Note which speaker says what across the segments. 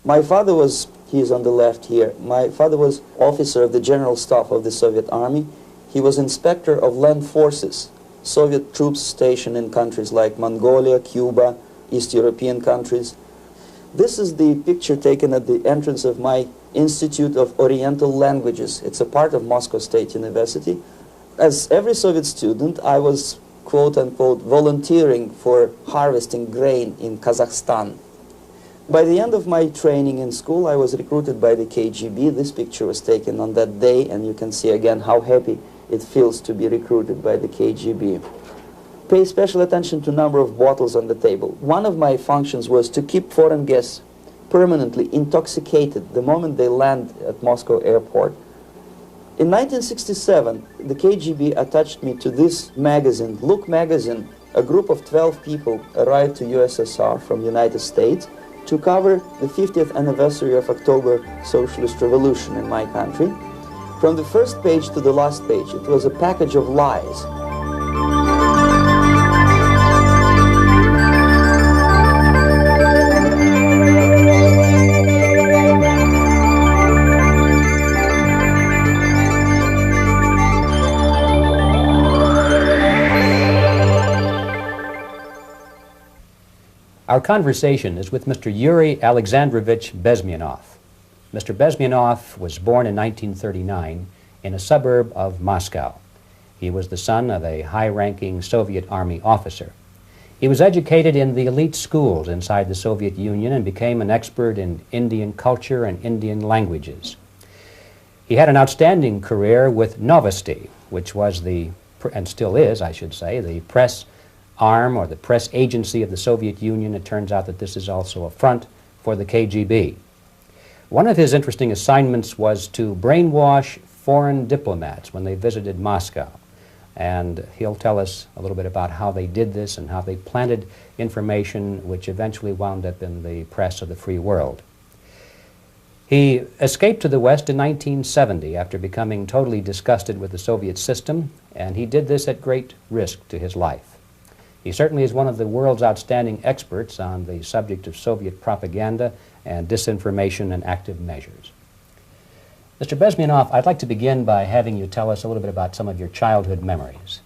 Speaker 1: My father was, he is on the left here, my father was officer of the General Staff of the Soviet Army. He was inspector of land forces, Soviet troops stationed in countries like Mongolia, Cuba, East European countries. This is the picture taken at the entrance of my Institute of Oriental Languages. It's a part of Moscow State University. As every Soviet student, I was, quote-unquote, volunteering for harvesting grain in Kazakhstan. By the end of my training in school, I was recruited by the KGB. This picture was taken on that day, and you can see again how happy it feels to be recruited by the KGB. Pay special attention to number of bottles on the table. One of my functions was to keep foreign guests permanently intoxicated the moment they land at Moscow airport. In 1967, the KGB attached me to this magazine, Look magazine. A group of 12 people arrived to USSR from United States to cover the 50th anniversary of October Socialist Revolution in my country. From the first page to the last page, it was a package of lies.
Speaker 2: Our conversation is with Mr. Yuri Alexandrovich Bezmenov. Mr. Bezmenov was born in 1939 in a suburb of Moscow. He was the son of a high-ranking Soviet Army officer. He was educated in the elite schools inside the Soviet Union and became an expert in Indian culture and Indian languages. He had an outstanding career with Novosti, which was the, and still is, I should say, the press arm or the press agency of the Soviet Union. It turns out that this is also a front for the KGB. One of his interesting assignments was to brainwash foreign diplomats when they visited Moscow. And he'll tell us a little bit about how they did this and how they planted information which eventually wound up in the press of the free world. He escaped to the West in 1970 after becoming totally disgusted with the Soviet system, and he did this at great risk to his life. He certainly is one of the world's outstanding experts on the subject of Soviet propaganda and disinformation and active measures. Mr. Bezmenov, I'd like to begin by having you tell us a little bit about some of your childhood memories.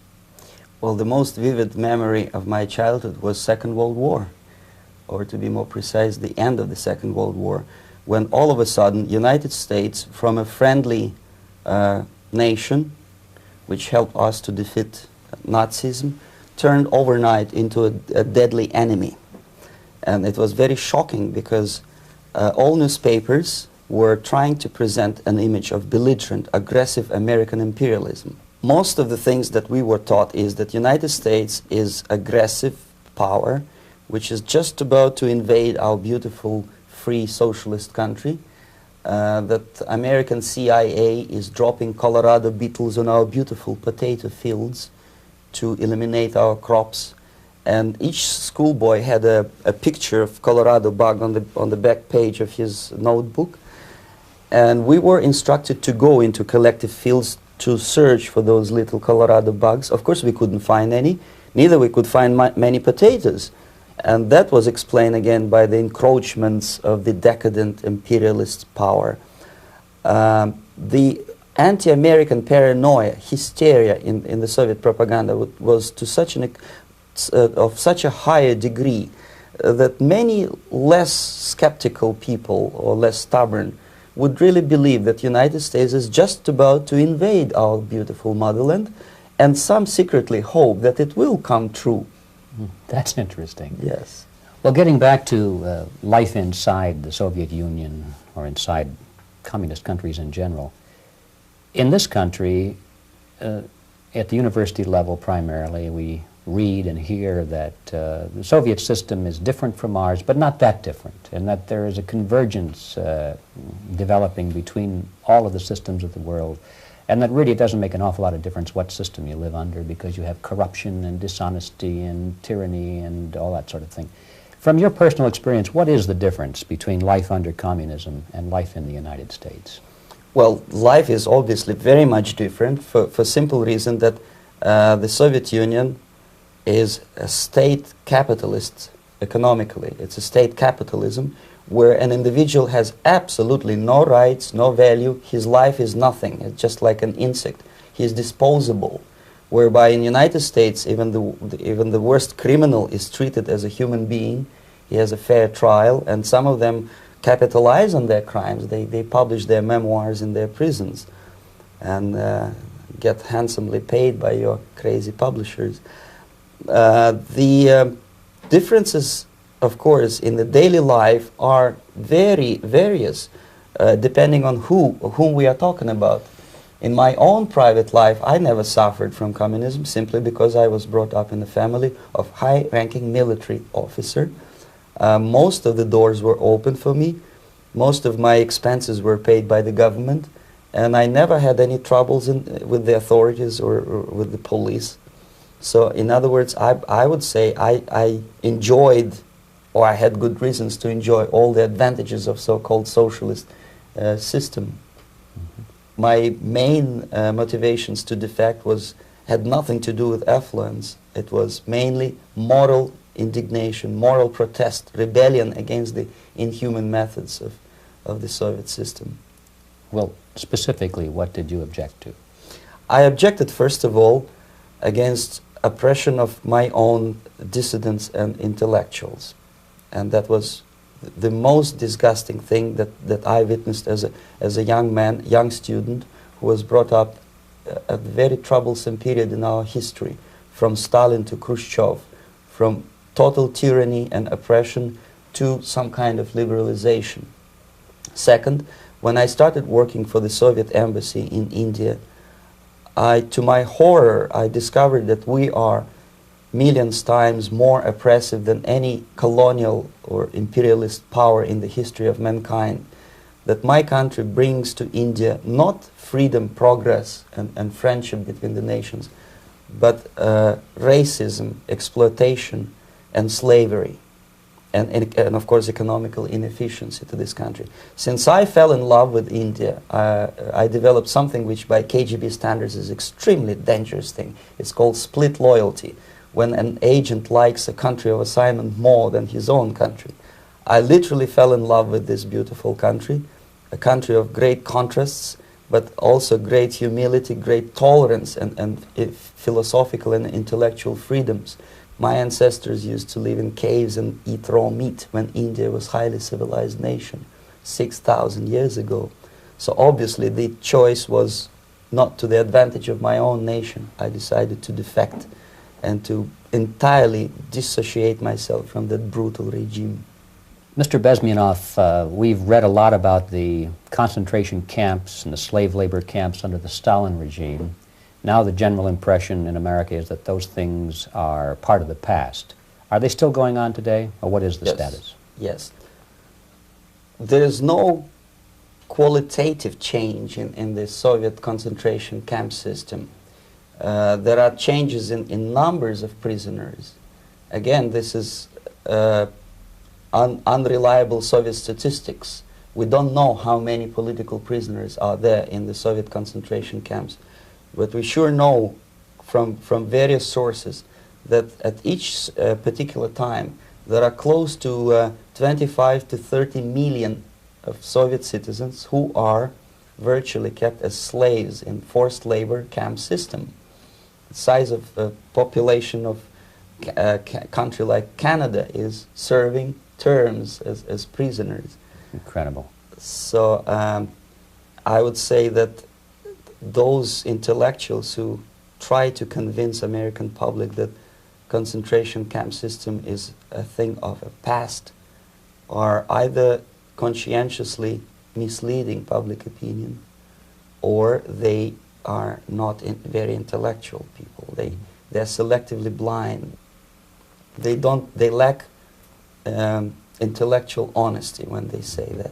Speaker 1: Well, the most vivid memory of my childhood was Second World War, or to be more precise, the end of the Second World War, when all of a sudden United States, from a friendly nation, which helped us to defeat Nazism, turned overnight into a deadly enemy. And it was very shocking because all newspapers were trying to present an image of belligerent, aggressive American imperialism. Most of the things that we were taught is that United States is aggressive power, which is just about to invade our beautiful, free socialist country, that American CIA is dropping Colorado beetles on our beautiful potato fields to eliminate our crops. And each schoolboy had a picture of Colorado bug on the back page of his notebook. And we were instructed to go into collective fields to search for those little Colorado bugs. Of course, we couldn't find any. Neither we could find many potatoes. And that was explained again by the encroachments of the decadent imperialist power. The anti-American paranoia, hysteria in the Soviet propaganda was to such of such a higher degree that many less skeptical people or less stubborn would really believe that the United States is just about to invade our beautiful motherland, and some secretly hope that it will come true.
Speaker 2: That's interesting.
Speaker 1: Yes.
Speaker 2: Well, getting back to life inside the Soviet Union or inside communist countries in general, in this country, at the university level primarily, we read and hear that the Soviet system is different from ours, but not that different, and that there is a convergence developing between all of the systems of the world, and that really it doesn't make an awful lot of difference what system you live under because you have corruption and dishonesty and tyranny and all that sort of thing. From your personal experience, what is the difference between life under communism and life in the United States?
Speaker 1: Well, life is obviously very much different for simple reason that the Soviet Union is a state capitalist economically. It's a state capitalism where an individual has absolutely no rights, no value, his life is nothing, it's just like an insect. He is disposable, whereby in the United States even the worst criminal is treated as a human being, he has a fair trial, and some of them capitalize on their crimes. They publish their memoirs in their prisons and get handsomely paid by your crazy publishers. The differences, of course, in the daily life are very various, depending on whom we are talking about. In my own private life, I never suffered from communism simply because I was brought up in a family of high-ranking military officer. Most of the doors were open for me. Most of my expenses were paid by the government, and I never had any troubles with the authorities or with the police. So, in other words, I would say I enjoyed, or I had good reasons to enjoy, all the advantages of so-called socialist system. My main motivations to defect had nothing to do with affluence. It was mainly moral indignation, moral protest, rebellion against the inhuman methods of the Soviet system.
Speaker 2: Well, specifically, what did you object to?
Speaker 1: I objected, first of all, against oppression of my own dissidents and intellectuals. And that was the most disgusting thing that I witnessed as a young man, young student, who was brought up at a very troublesome period in our history, from Stalin to Khrushchev, from total tyranny and oppression to some kind of liberalization. Second, when I started working for the Soviet embassy in India, to my horror, I discovered that we are millions times more oppressive than any colonial or imperialist power in the history of mankind. That my country brings to India not freedom, progress, and friendship between the nations, but racism, exploitation, and slavery, and of course economical inefficiency to this country. Since I fell in love with India, I developed something which by KGB standards is extremely dangerous thing. It's called split loyalty, when an agent likes a country of assignment more than his own country. I literally fell in love with this beautiful country, a country of great contrasts, but also great humility, great tolerance, and philosophical and intellectual freedoms. My ancestors used to live in caves and eat raw meat when India was a highly civilized nation 6,000 years ago. So obviously the choice was not to the advantage of my own nation. I decided to defect and to entirely dissociate myself from that brutal regime.
Speaker 2: Mr. Bezmenov, we've read a lot about the concentration camps and the slave labor camps under the Stalin regime. Now the general impression in America is that those things are part of the past. Are they still going on today, or what is the status?
Speaker 1: Yes. There is no qualitative change in the Soviet concentration camp system. There are changes in numbers of prisoners. Again, this is unreliable Soviet statistics. We don't know how many political prisoners are there in the Soviet concentration camps. But we sure know from various sources that at each particular time there are close to 25 to 30 million of Soviet citizens who are virtually kept as slaves in forced labor camp system. The size of the population of a country like Canada is serving terms as prisoners.
Speaker 2: Incredible.
Speaker 1: So I would say that those intellectuals who try to convince American public that concentration camp system is a thing of the past are either conscientiously misleading public opinion, or they are not very intellectual people. They're selectively blind. They lack intellectual honesty when they say that.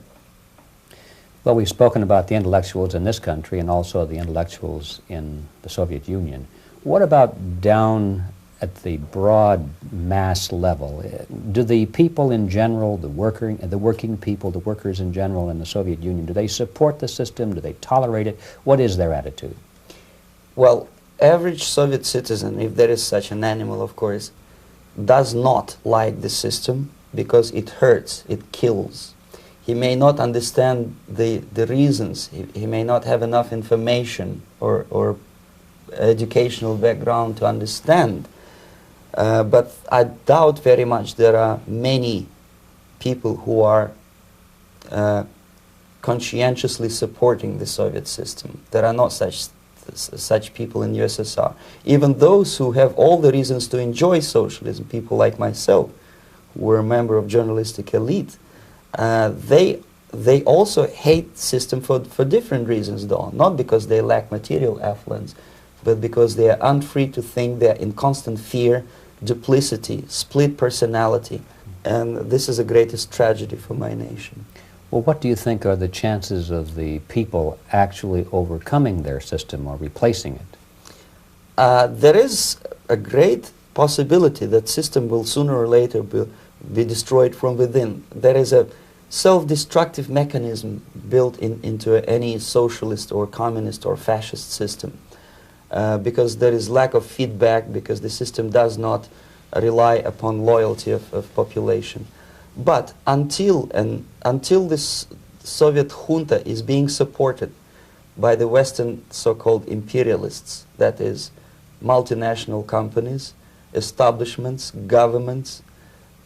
Speaker 2: Well, we've spoken about the intellectuals in this country and also the intellectuals in the Soviet Union. What about down at the broad mass level? Do the people in general, the working people, the workers in general in the Soviet Union, do they support the system? Do they tolerate it? What is their attitude?
Speaker 1: Well, average Soviet citizen, if there is such an animal, of course, does not like the system because it hurts, it kills. he may not understand the reasons. He may not have enough information or educational background to understand. But I doubt very much there are many people who are conscientiously supporting the Soviet system. There are not such people in USSR. Even those who have all the reasons to enjoy socialism, people like myself, who were a member of journalistic elite, they also hate the system for different reasons, though. Not because they lack material affluence, but because they are unfree to think, they are in constant fear, duplicity, split personality. And this is the greatest tragedy for my nation.
Speaker 2: Well, what do you think are the chances of the people actually overcoming their system or replacing it?
Speaker 1: There is a great possibility that system will sooner or later be destroyed from within. There is a self-destructive mechanism built into any socialist or communist or fascist system, because there is lack of feedback, because the system does not rely upon loyalty of population. But until this Soviet junta is being supported by the Western so-called imperialists, that is, multinational companies, establishments, governments,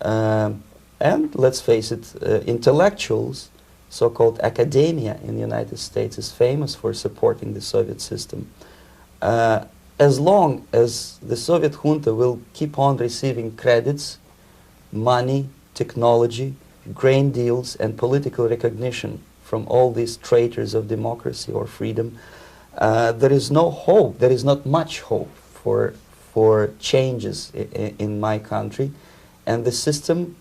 Speaker 1: and let's face it, intellectuals, so-called academia in the United States is famous for supporting the Soviet system. As long as the Soviet junta will keep on receiving credits, money, technology, grain deals, and political recognition from all these traitors of democracy or freedom, there is no hope, there is not much hope for changes in my country, and the system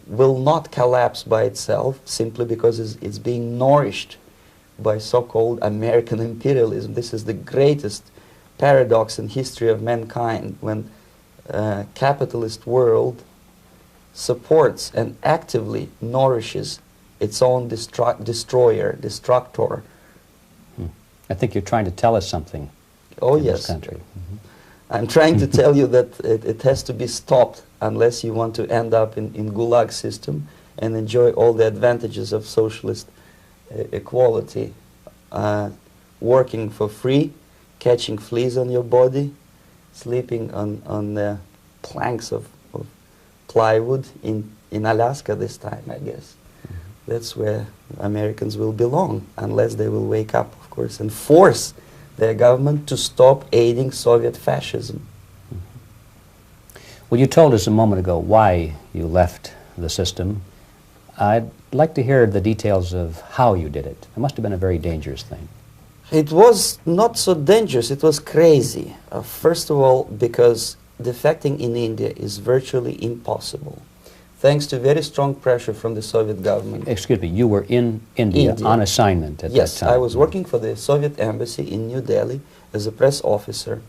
Speaker 1: will not collapse by itself simply because it's being nourished by so-called American imperialism. This is the greatest paradox in history of mankind, when capitalist world supports and actively nourishes its own destroyer, destructor.
Speaker 2: I think you're trying to tell us something.
Speaker 1: Oh,
Speaker 2: in
Speaker 1: yes.
Speaker 2: This country.
Speaker 1: I'm trying to tell you that it has to be stopped unless you want to end up in Gulag system and enjoy all the advantages of socialist equality. Working for free, catching fleas on your body, sleeping on the planks of plywood in Alaska this time, I guess. That's where Americans will belong, unless they will wake up, of course, and force their government to stop aiding Soviet fascism.
Speaker 2: Well, you told us a moment ago why you left the system. I'd like to hear the details of how you did it. It must have been a very dangerous thing.
Speaker 1: It was not so dangerous, it was crazy. First of all, because defecting in India is virtually impossible, thanks to very strong pressure from the Soviet government.
Speaker 2: Excuse me, you were in India on assignment at that time?
Speaker 1: Yes, I was working for the Soviet embassy in New Delhi as a press officer.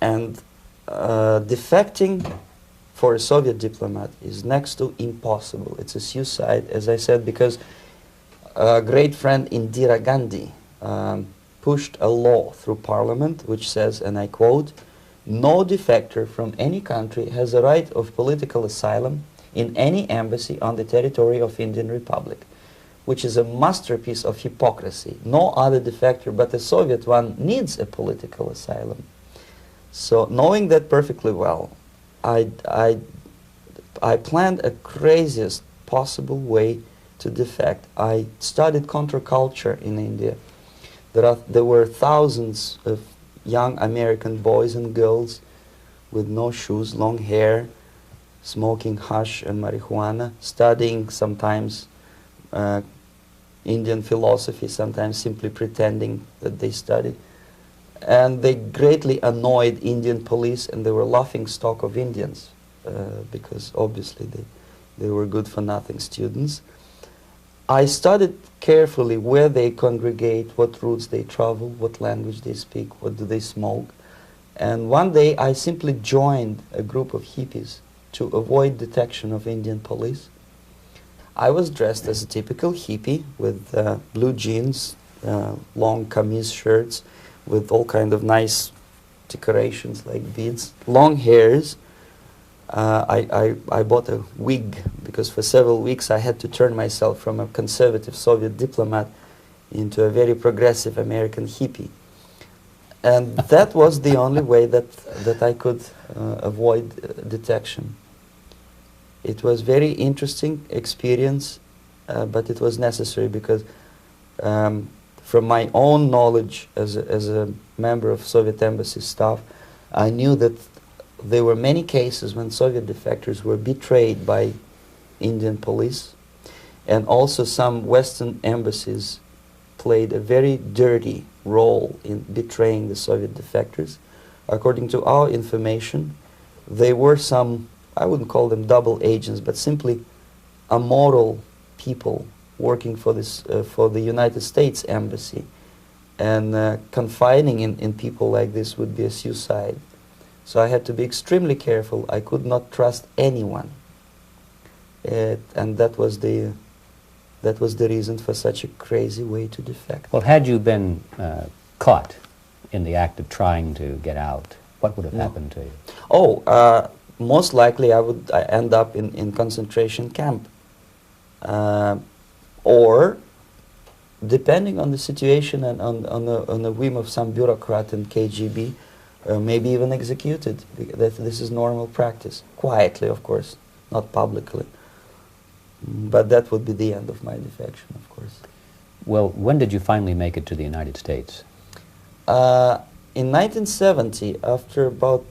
Speaker 1: And defecting for a Soviet diplomat is next to impossible. It's a suicide, as I said, because a great friend Indira Gandhi pushed a law through parliament which says, and I quote, "No defector from any country has a right of political asylum in any embassy on the territory of Indian Republic," which is a masterpiece of hypocrisy. No other defector but a Soviet one needs a political asylum. So knowing that perfectly well, I planned a craziest possible way to defect. I studied counterculture in India. There were thousands of young American boys and girls with no shoes, long hair, smoking hash and marijuana, studying sometimes Indian philosophy, sometimes simply pretending that they study. And they greatly annoyed Indian police, and they were laughing stock of Indians because obviously they were good-for-nothing students. I studied carefully where they congregate, what routes they travel, what language they speak, what do they smoke. And one day I simply joined a group of hippies to avoid detection of Indian police. I was dressed as a typical hippie with blue jeans, long camise shirts with all kind of nice decorations like beads, long hairs. I bought a wig because for several weeks I had to turn myself from a conservative Soviet diplomat into a very progressive American hippie. And that was the only way that I could avoid detection. It was very interesting experience, but it was necessary because from my own knowledge as a member of Soviet embassy staff, I knew that there were many cases when Soviet defectors were betrayed by Indian police, and also some Western embassies played a very dirty role in betraying the Soviet defectors. According to our information, they were some, I wouldn't call them double agents, but simply amoral people working for this for the United States embassy, and confiding in people like this would be a suicide. So I had to be extremely careful. I could not trust anyone, and that was the reason for such a crazy way to defect.
Speaker 2: Well, had you been caught in the act of trying to get out, what would have happened to you?
Speaker 1: Oh, most likely I would end up in concentration camp, or, depending on the situation and on the whim of some bureaucrat in KGB, maybe even executed. This is normal practice, quietly, of course, not publicly. But that would be the end of my defection, of course.
Speaker 2: Well, when did you finally make it to the United States?
Speaker 1: In 1970, after about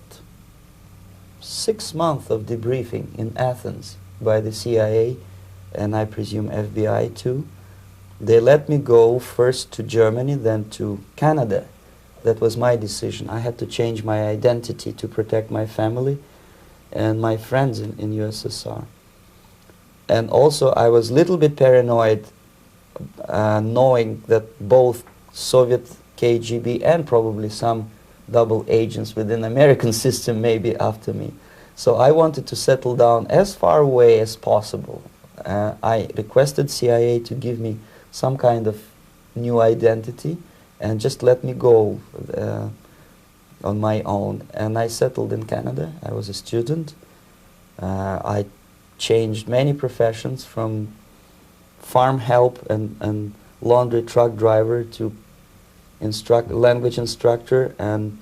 Speaker 1: 6 months of debriefing in Athens by the CIA, and I presume FBI too, they let me go first to Germany, then to Canada. That was my decision. I had to change my identity to protect my family and my friends in USSR. And also I was a little bit paranoid, knowing that both Soviet KGB and probably some double agents within American system may be after me. So I wanted to settle down as far away as possible. I requested CIA to give me some kind of new identity and just let me go on my own. And I settled in Canada. I was a student. I changed many professions, from farm help and laundry truck driver to language instructor and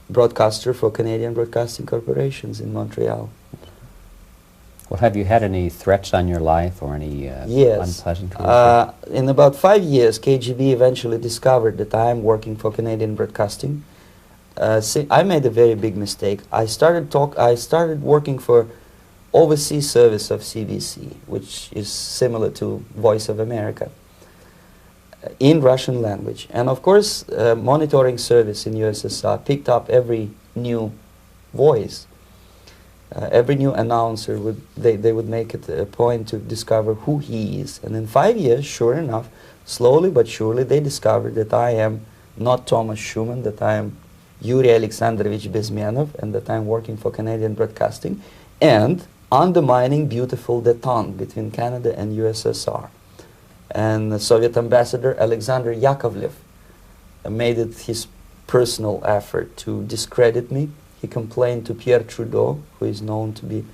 Speaker 1: broadcaster for Canadian Broadcasting Corporations in Montreal.
Speaker 2: Well, have you had any threats on your life or any
Speaker 1: yes.
Speaker 2: unpleasant
Speaker 1: In about 5 years, KGB eventually discovered that I am working for Canadian Broadcasting. I made a very big mistake. I started working for overseas service of CBC, which is similar to Voice of America, in Russian language. And of course, monitoring service in USSR picked up every new voice. Every new announcer they would make it a point to discover who he is. And in 5 years, sure enough, slowly but surely, they discovered that I am not Thomas Schumann, that I am Yuri Alexandrovich Bezmenov, and that I am working for Canadian Broadcasting, and undermining beautiful détente between Canada and USSR. And the Soviet ambassador Alexander Yakovlev made it his personal effort to discredit me. He complained to Pierre Trudeau, who is known to be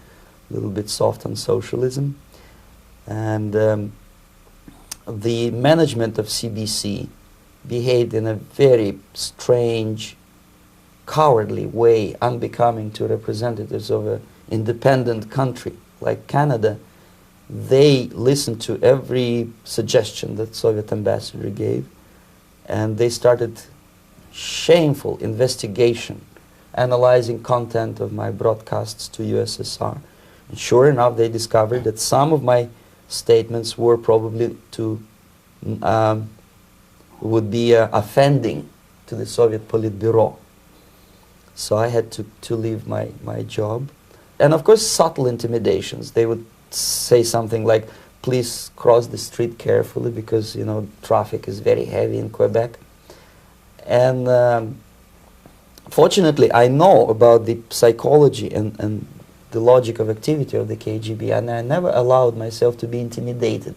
Speaker 1: a little bit soft on socialism. And the management of CBC behaved in a very strange, cowardly way, unbecoming to representatives of an independent country like Canada. They listened to every suggestion that Soviet ambassador gave, and they started shameful investigation, analyzing content of my broadcasts to USSR. And sure enough, they discovered that some of my statements were probably would be offending to the Soviet Politburo. So I had to leave my job. And of course, subtle intimidations. They would say something like, please cross the street carefully because, you know, traffic is very heavy in Quebec. And fortunately, I know about the psychology and the logic of activity of the KGB, and I never allowed myself to be intimidated.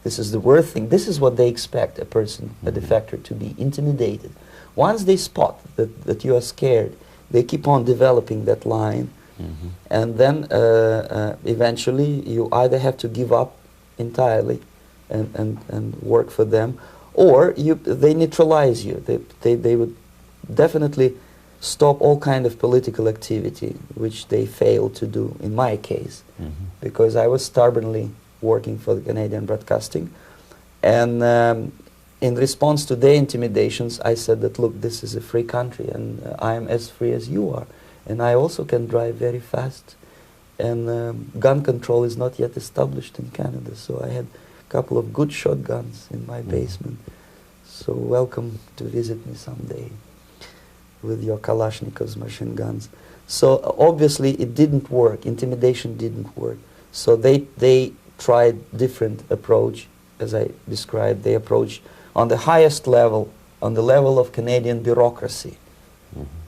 Speaker 1: This is the worst thing. This is what they expect a person, a defector, to be intimidated. Once they spot that you are scared, they keep on developing that line, And then eventually you either have to give up entirely and work for them, or they neutralize you. They would definitely stop all kind of political activity, which they failed to do in my case, because I was stubbornly working for the Canadian Broadcasting. And in response to their intimidations, I said that, look, this is a free country, and I am as free as you are. And I also can drive very fast. And gun control is not yet established in Canada, so I had a couple of good shotguns in my basement. So welcome to visit me someday with your Kalashnikov's machine guns. So obviously it didn't work. Intimidation didn't work. So they tried different approach, as I described. They approached on the highest level, on the level of Canadian bureaucracy.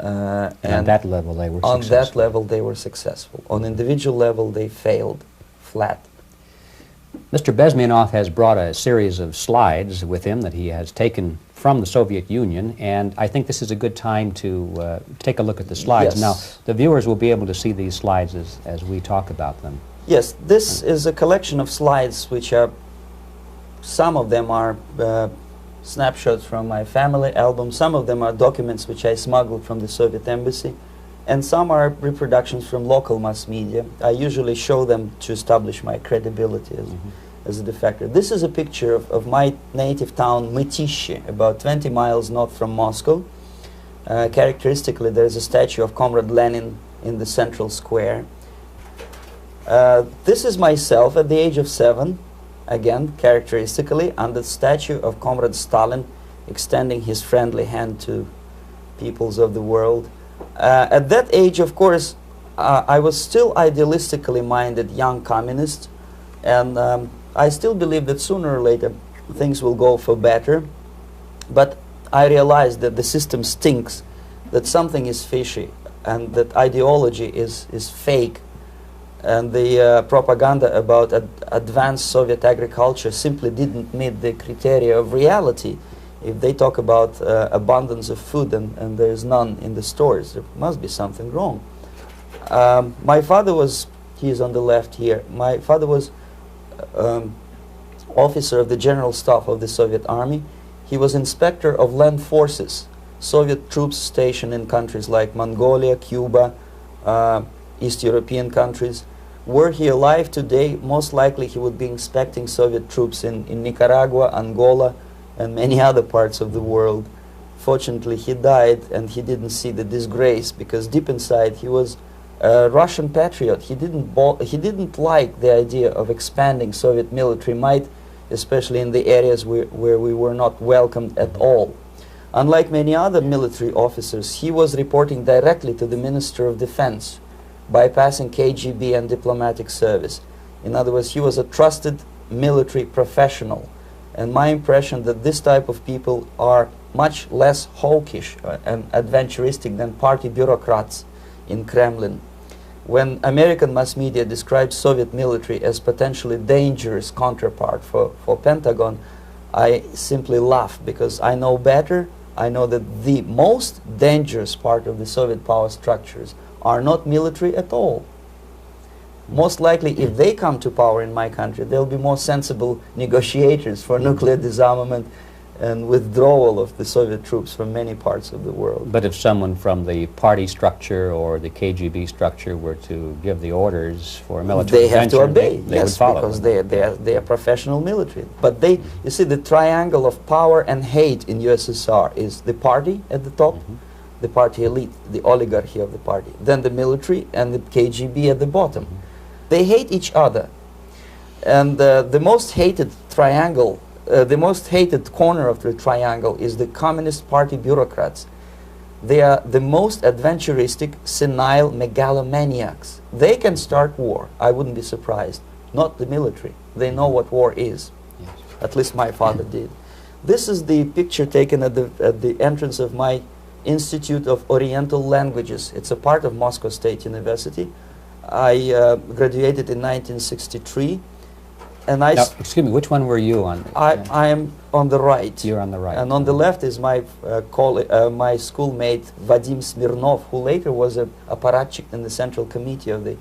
Speaker 2: And on that level they were
Speaker 1: successful. On that level they were successful. On individual level they failed flat.
Speaker 2: Mr. Bezmenov has brought a series of slides with him that he has taken from the Soviet Union, and I think this is a good time to take a look at the slides.
Speaker 1: Yes.
Speaker 2: Now, the viewers will be able to see these slides as we talk about them.
Speaker 1: Yes, this is a collection of slides which are, some of them are snapshots from my family album, some of them are documents which I smuggled from the Soviet embassy, and some are reproductions from local mass media. I usually show them to establish my credibility as a defector. This is a picture of my native town, Mytishi, about 20 miles north from Moscow. Characteristically, there is a statue of Comrade Lenin in the central square. This is myself at the age of 7, again, characteristically, under the statue of Comrade Stalin, extending his friendly hand to peoples of the world. At that age, of course, I was still idealistically minded young communist, and I still believe that sooner or later things will go for better. But I realized that the system stinks, that something is fishy, and that ideology is fake. And the propaganda about advanced Soviet agriculture simply didn't meet the criteria of reality. If they talk about abundance of food and there is none in the stores, there must be something wrong. My father was, he is on the left here, my father was officer of the General Staff of the Soviet Army. He was inspector of land forces, Soviet troops stationed in countries like Mongolia, Cuba, East European countries. Were he alive today, most likely he would be inspecting Soviet troops in Nicaragua, Angola, and many other parts of the world. Fortunately, he died and he didn't see the disgrace, because deep inside he was a Russian patriot. He didn't like the idea of expanding Soviet military might, especially in the areas where we were not welcomed at all. Unlike many other military officers, he was reporting directly to the Minister of Defense, bypassing KGB and diplomatic service. In other words, he was a trusted military professional. And my impression that this type of people are much less hawkish and adventuristic than party bureaucrats in Kremlin. When American mass media describes Soviet military as potentially dangerous counterpart for Pentagon, I simply laugh, because I know better. I know that the most dangerous part of the Soviet power structures are not military at all. Most likely, if they come to power in my country, they'll be more sensible negotiators for nuclear disarmament and withdrawal of the Soviet troops from many parts of the world.
Speaker 2: But if someone from the party structure or the KGB structure were to give the orders for a military intervention,
Speaker 1: they have to obey,
Speaker 2: they
Speaker 1: yes,
Speaker 2: would follow
Speaker 1: because
Speaker 2: them.
Speaker 1: they are professional military. But they, you see, the triangle of power and hate in USSR is the party at the top, the party elite, the oligarchy of the party, then the military and the KGB at the bottom. They hate each other, and the most hated triangle, the most hated corner of the triangle is the Communist Party bureaucrats. They are the most adventuristic, senile megalomaniacs. They can start war, I wouldn't be surprised. Not the military. They know what war is. Yes. At least my father did. This is the picture taken at the entrance of my Institute of Oriental Languages. It's a part of Moscow State University. I graduated in 1963. And
Speaker 2: now, excuse me, which one were you on?
Speaker 1: I am on the right.
Speaker 2: You're on the right.
Speaker 1: And on the left is my my schoolmate Vadim Smirnov, who later was a apparatchik in the Central Committee of the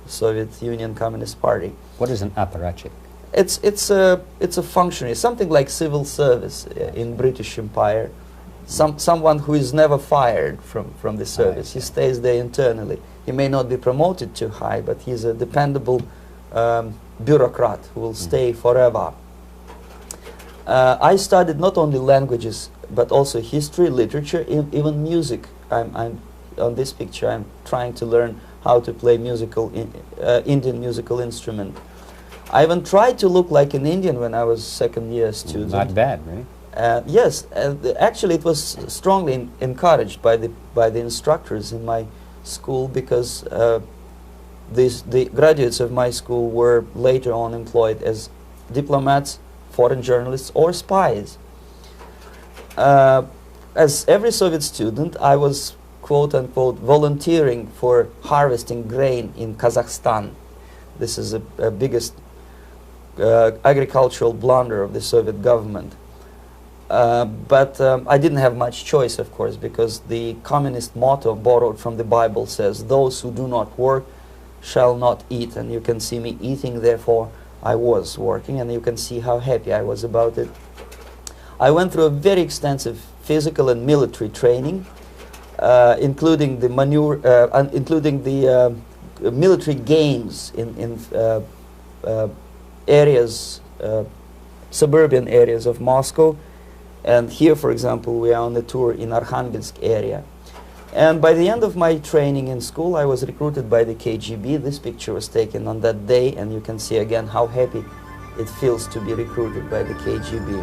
Speaker 1: Soviet Union Communist Party.
Speaker 2: What is an apparatchik?
Speaker 1: It's a functionary, something like civil service in British Empire. Someone who is never fired from the service. He stays there internally. He may not be promoted too high, but he's a dependable bureaucrat who will stay forever. I studied not only languages, but also history, literature, even music. I'm on this picture. I'm trying to learn how to play Indian musical instrument. I even tried to look like an Indian when I was second-year student.
Speaker 2: Not bad, right?
Speaker 1: Yes, actually it was strongly encouraged by the instructors in my school, because the graduates of my school were later on employed as diplomats, foreign journalists, or spies. As every Soviet student, I was quote-unquote volunteering for harvesting grain in Kazakhstan. This is the biggest agricultural blunder of the Soviet government. But I didn't have much choice, of course, because the communist motto borrowed from the Bible says, "Those who do not work shall not eat." And you can see me eating, therefore I was working, and you can see how happy I was about it. I went through a very extensive physical and military training, including the military games in areas, suburban areas of Moscow. And here, for example, we are on the tour in Arkhangelsk area. And by the end of my training in school, I was recruited by the KGB. This picture was taken on that day, and you can see again how happy it feels to be recruited by the KGB.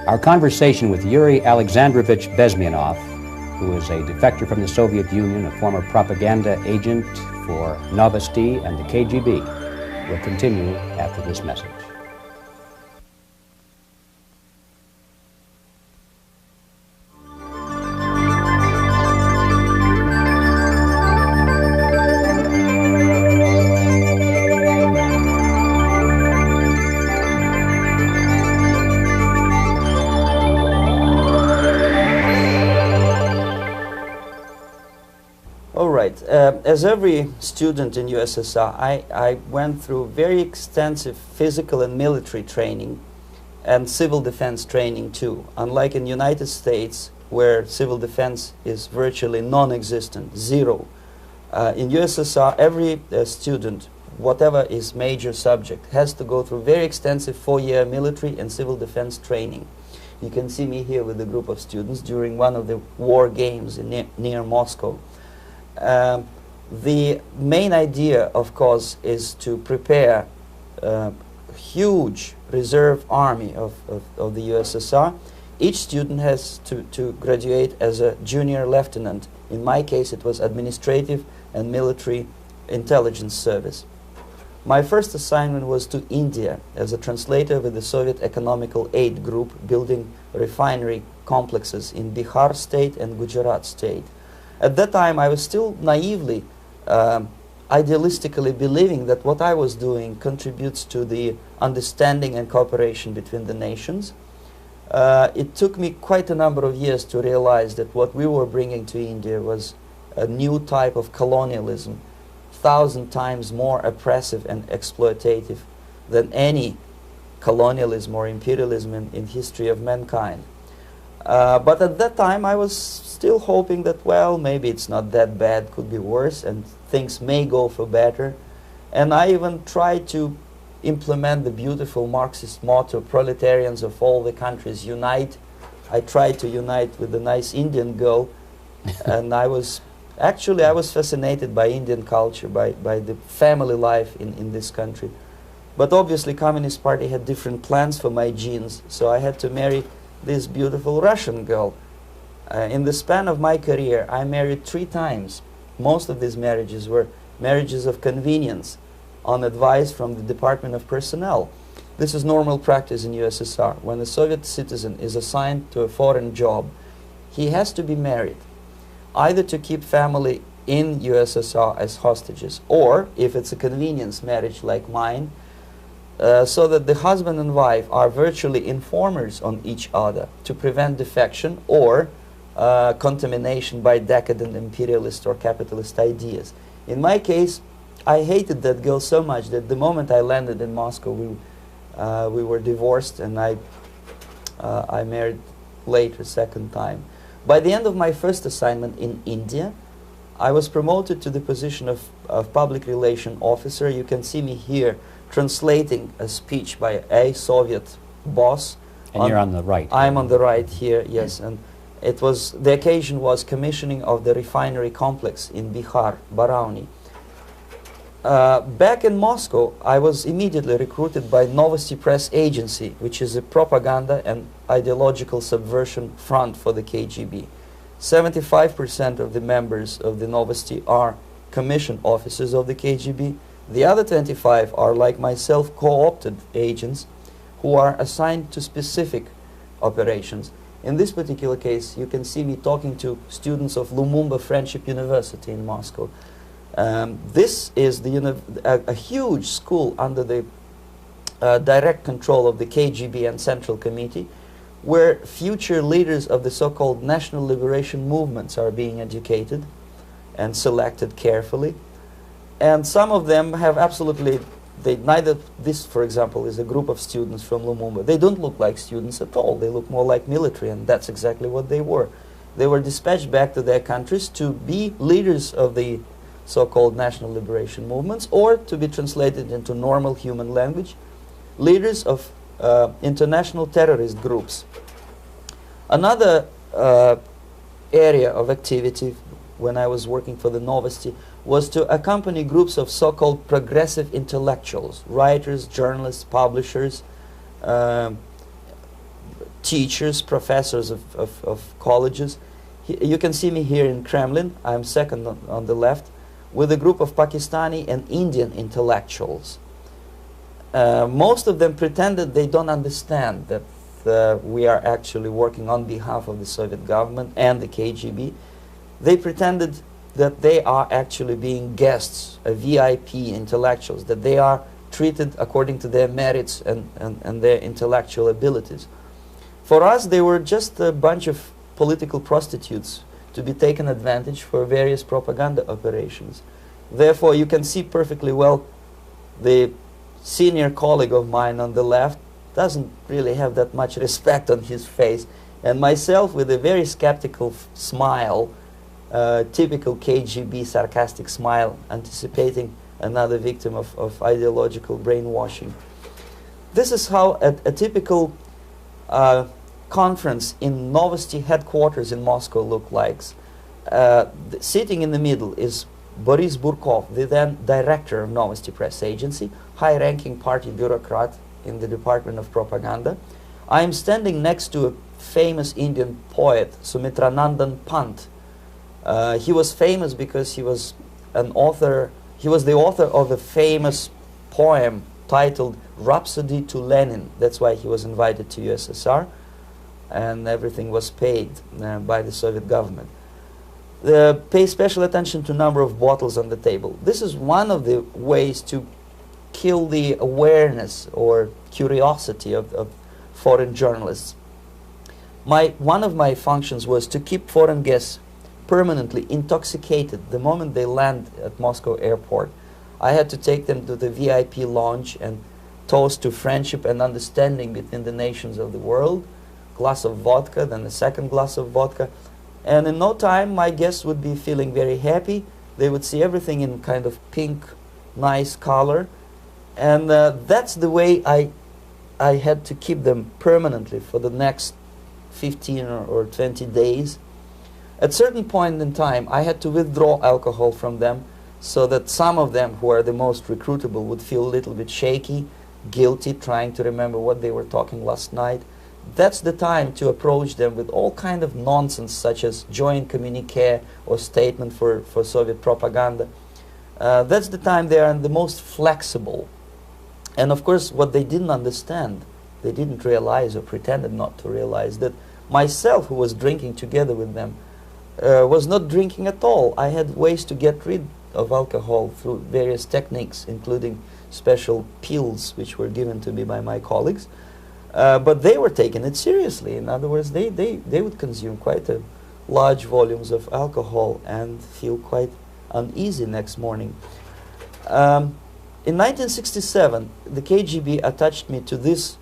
Speaker 2: Our conversation with Yuri Alexandrovich Bezmenov, who is a defector from the Soviet Union, a former propaganda agent for Novosti and the KGB, will continue after this message.
Speaker 1: As every student in USSR, I went through very extensive physical and military training and civil defense training too. Unlike in the United States, where civil defense is virtually non-existent, zero. In USSR, every student, whatever his major subject, has to go through very extensive 4-year military and civil defense training. You can see me here with a group of students during one of the war games near Moscow. The main idea, of course, is to prepare a huge reserve army of the USSR. Each student has to graduate as a junior lieutenant. In my case, it was administrative and military intelligence service. My first assignment was to India as a translator with the Soviet Economical Aid Group, building refinery complexes in Bihar state and Gujarat state. At that time, I was still naively, idealistically believing that what I was doing contributes to the understanding and cooperation between the nations. It took me quite a number of years to realize that what we were bringing to India was a new type of colonialism, 1,000 times more oppressive and exploitative than any colonialism or imperialism in history of mankind. But at that time, I was still hoping that, well, maybe it's not that bad, could be worse, and things may go for better. And I even tried to implement the beautiful Marxist motto, "Proletarians of all the countries unite." I tried to unite with the nice Indian girl, and I was fascinated by Indian culture, by the family life in this country. But obviously, Communist Party had different plans for my genes, so I had to marry this beautiful Russian girl. In the span of my career, I married 3 times. Most of these marriages were marriages of convenience, on advice from the Department of Personnel. This is normal practice in USSR. When a Soviet citizen is assigned to a foreign job, he has to be married, either to keep family in USSR as hostages, or, if it's a convenience marriage like mine, so that the husband and wife are virtually informers on each other to prevent defection or contamination by decadent imperialist or capitalist ideas. In my case, I hated that girl so much that the moment I landed in Moscow, we were divorced, and I married later, second time. By the end of my first assignment in India, I was promoted to the position of public relation officer. You can see me here translating a speech by a Soviet boss.
Speaker 2: And you're on the right.
Speaker 1: I'm on the right here, yes. And it was, the occasion was commissioning of the refinery complex in Bihar, Barauni. Back in Moscow, I was immediately recruited by Novosti Press Agency, which is a propaganda and ideological subversion front for the KGB. 75% of the members of the Novosti are commissioned officers of the KGB. The other 25 are, like myself, co-opted agents who are assigned to specific operations. In this particular case, you can see me talking to students of Lumumba Friendship University in Moscow. This is a huge school under the direct control of the KGB and Central Committee, where future leaders of the so-called national liberation movements are being educated and selected carefully. And some of them have absolutely, neither, this for example is a group of students from Lumumba. They don't look like students at all. They look more like military, and that's exactly what they were. They were dispatched back to their countries to be leaders of the so-called national liberation movements, or to be translated into normal human language, leaders of international terrorist groups. Another area of activity when I was working for the Novosti was to accompany groups of so-called progressive intellectuals, writers, journalists, publishers, teachers, professors of colleges. You can see me here in Kremlin. I'm second on the left, with a group of Pakistani and Indian intellectuals. Most of them pretended they don't understand that we are actually working on behalf of the Soviet government and the KGB. They pretended that they are actually being guests, VIP intellectuals, that they are treated according to their merits and their intellectual abilities. For us, they were just a bunch of political prostitutes to be taken advantage for various propaganda operations. Therefore, you can see perfectly well the senior colleague of mine on the left doesn't really have that much respect on his face, and myself with a very skeptical smile, typical KGB sarcastic smile, anticipating another victim of ideological brainwashing. This is how a typical conference in Novosti headquarters in Moscow looked like. Sitting in the middle is Boris Burkov, the then director of Novosti Press Agency, high-ranking party bureaucrat in the Department of Propaganda. I am standing next to a famous Indian poet, Sumitranandan Pant. He was famous because he was an author. He was the author of a famous poem titled Rhapsody to Lenin. That's why he was invited to USSR, and everything was paid by the Soviet government. Pay special attention to number of bottles on the table. This is one of the ways to kill the awareness or curiosity of foreign journalists. One of my functions was to keep foreign guests permanently intoxicated the moment they land at Moscow airport. I had to take them to the VIP lounge and toast to friendship and understanding between the nations of the world. Glass of vodka, then a second glass of vodka. And in no time, my guests would be feeling very happy. They would see everything in kind of pink, nice color. And that's the way I had to keep them permanently for the next 15 or 20 days. At a certain point in time, I had to withdraw alcohol from them so that some of them who are the most recruitable would feel a little bit shaky, guilty, trying to remember what they were talking last night. That's the time to approach them with all kind of nonsense, such as joint communique or statement for Soviet propaganda. That's the time they are the most flexible. And of course, what they didn't understand, they didn't realize or pretended not to realize, that myself, who was drinking together with them, was not drinking at all. I had ways to get rid of alcohol through various techniques, including special pills which were given to me by my colleagues. But they were taking it seriously. In other words, they would consume quite large volumes of alcohol and feel quite uneasy next morning. In 1967, the KGB attached me to this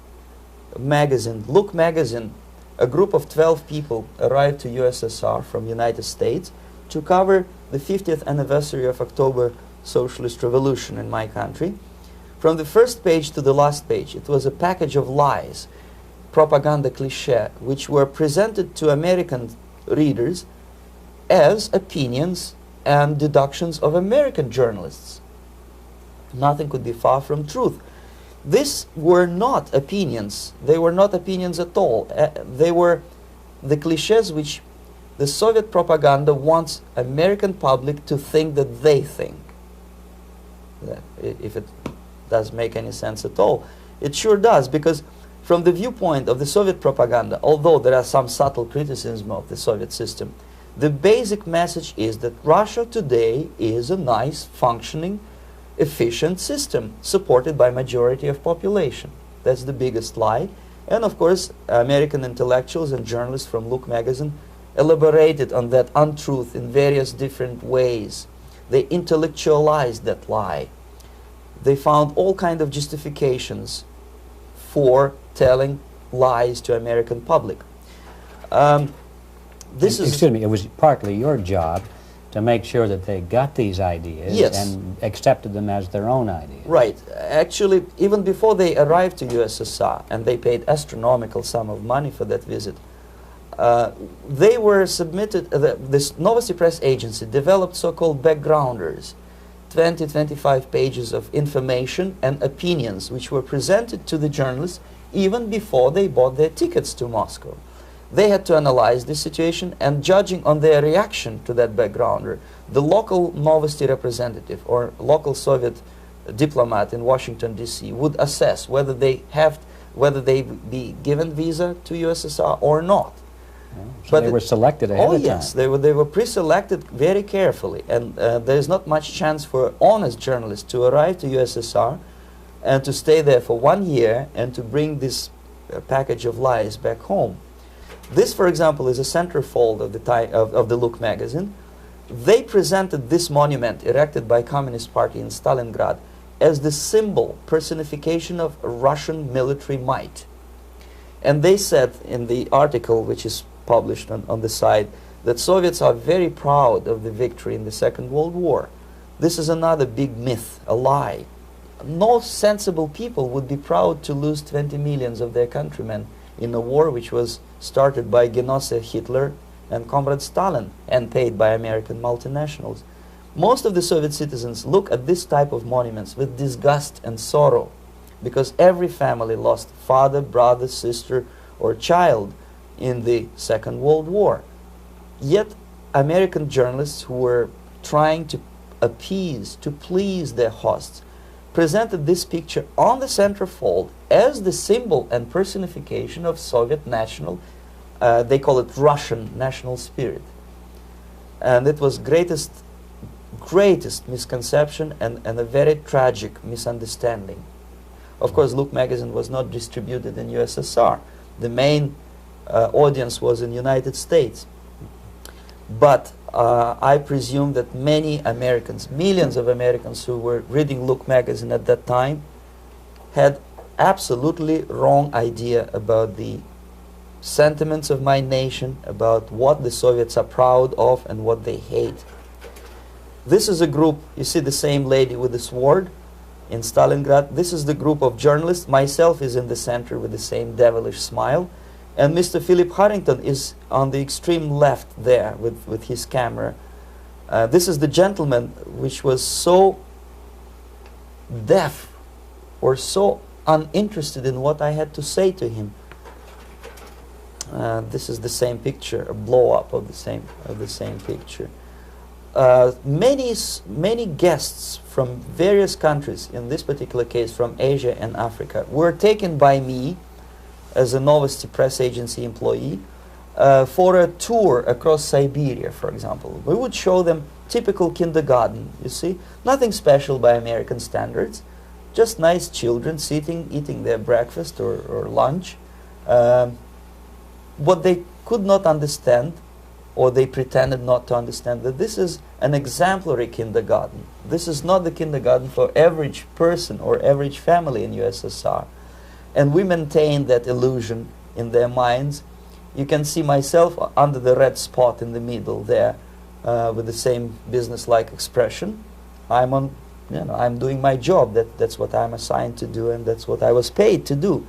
Speaker 1: magazine, Look magazine. A group of 12 people arrived to USSR from United States to cover the 50th anniversary of October Socialist Revolution in my country. From the first page to the last page, it was a package of lies, propaganda cliché, which were presented to American readers as opinions and deductions of American journalists. Nothing could be far from truth. These were not opinions. They were not opinions at all. They were the clichés which the Soviet propaganda wants American public to think that they think. If it does make any sense at all. It sure does, because from the viewpoint of the Soviet propaganda, although there are some subtle criticisms of the Soviet system, the basic message is that Russia today is a nice, functioning, efficient system supported by majority of population. That's the biggest lie. And of course, American intellectuals and journalists from Look magazine elaborated on that untruth in various different ways. They intellectualized that lie. They found all kinds of justifications for telling lies to American public.
Speaker 2: Excuse me, it was partly your job to make sure that they got these ideas,
Speaker 1: yes,
Speaker 2: and accepted them as their own ideas.
Speaker 1: Right. Actually, even before they arrived to USSR, and they paid astronomical sum of money for that visit, they were submitted, this Novosti Press agency developed so-called backgrounders, 20-25 pages of information and opinions which were presented to the journalists even before they bought their tickets to Moscow. They had to analyze the situation, and judging on their reaction to that backgrounder, the local Novosti representative or local Soviet diplomat in Washington, D.C. would assess whether they be given visa to USSR or not.
Speaker 2: So but they were selected ahead of time. Oh
Speaker 1: yes, they were pre-selected very carefully, and there is not much chance for honest journalists to arrive to USSR and to stay there for 1 year and to bring this package of lies back home. This, for example, is a centerfold of the Look magazine. They presented this monument erected by Communist Party in Stalingrad as the symbol, personification of Russian military might. And they said in the article, which is published on the site, that Soviets are very proud of the victory in the Second World War. This is another big myth, a lie. No sensible people would be proud to lose 20 millions of their countrymen in a war which was started by Genosse Hitler and Comrade Stalin and paid by American multinationals. Most of the Soviet citizens look at this type of monuments with disgust and sorrow, because every family lost father, brother, sister, or child in the Second World War. Yet American journalists who were trying to appease, to please their hosts, presented this picture on the centerfold as the symbol and personification of Soviet national, they call it Russian national spirit. And it was greatest misconception and a very tragic misunderstanding. Of course, Look magazine was not distributed in USSR. The main audience was in United States. But I presume that many Americans, millions of Americans who were reading Look magazine at that time, had absolutely wrong idea about the sentiments of my nation, about what the Soviets are proud of and what they hate. This is a group, you see the same lady with the sword in Stalingrad. This is the group of journalists. Myself is in the center with the same devilish smile. And Mr. Philip Harrington is on the extreme left there with his camera. This is the gentleman which was so deaf or so uninterested in what I had to say to him. This is the same picture, a blow-up of the same picture. Many guests from various countries, in this particular case from Asia and Africa, were taken by me as a Novosti Press agency employee for a tour across Siberia, for example. We would show them typical kindergarten, you see, nothing special by American standards, just nice children sitting, eating their breakfast or lunch. What they could not understand, or they pretended not to understand, that this is an exemplary kindergarten. This is not the kindergarten for average person or average family in USSR. And we maintain that illusion in their minds. You can see myself under the red spot in the middle there, with the same business-like expression. I'm doing my job. That's what I'm assigned to do, and that's what I was paid to do.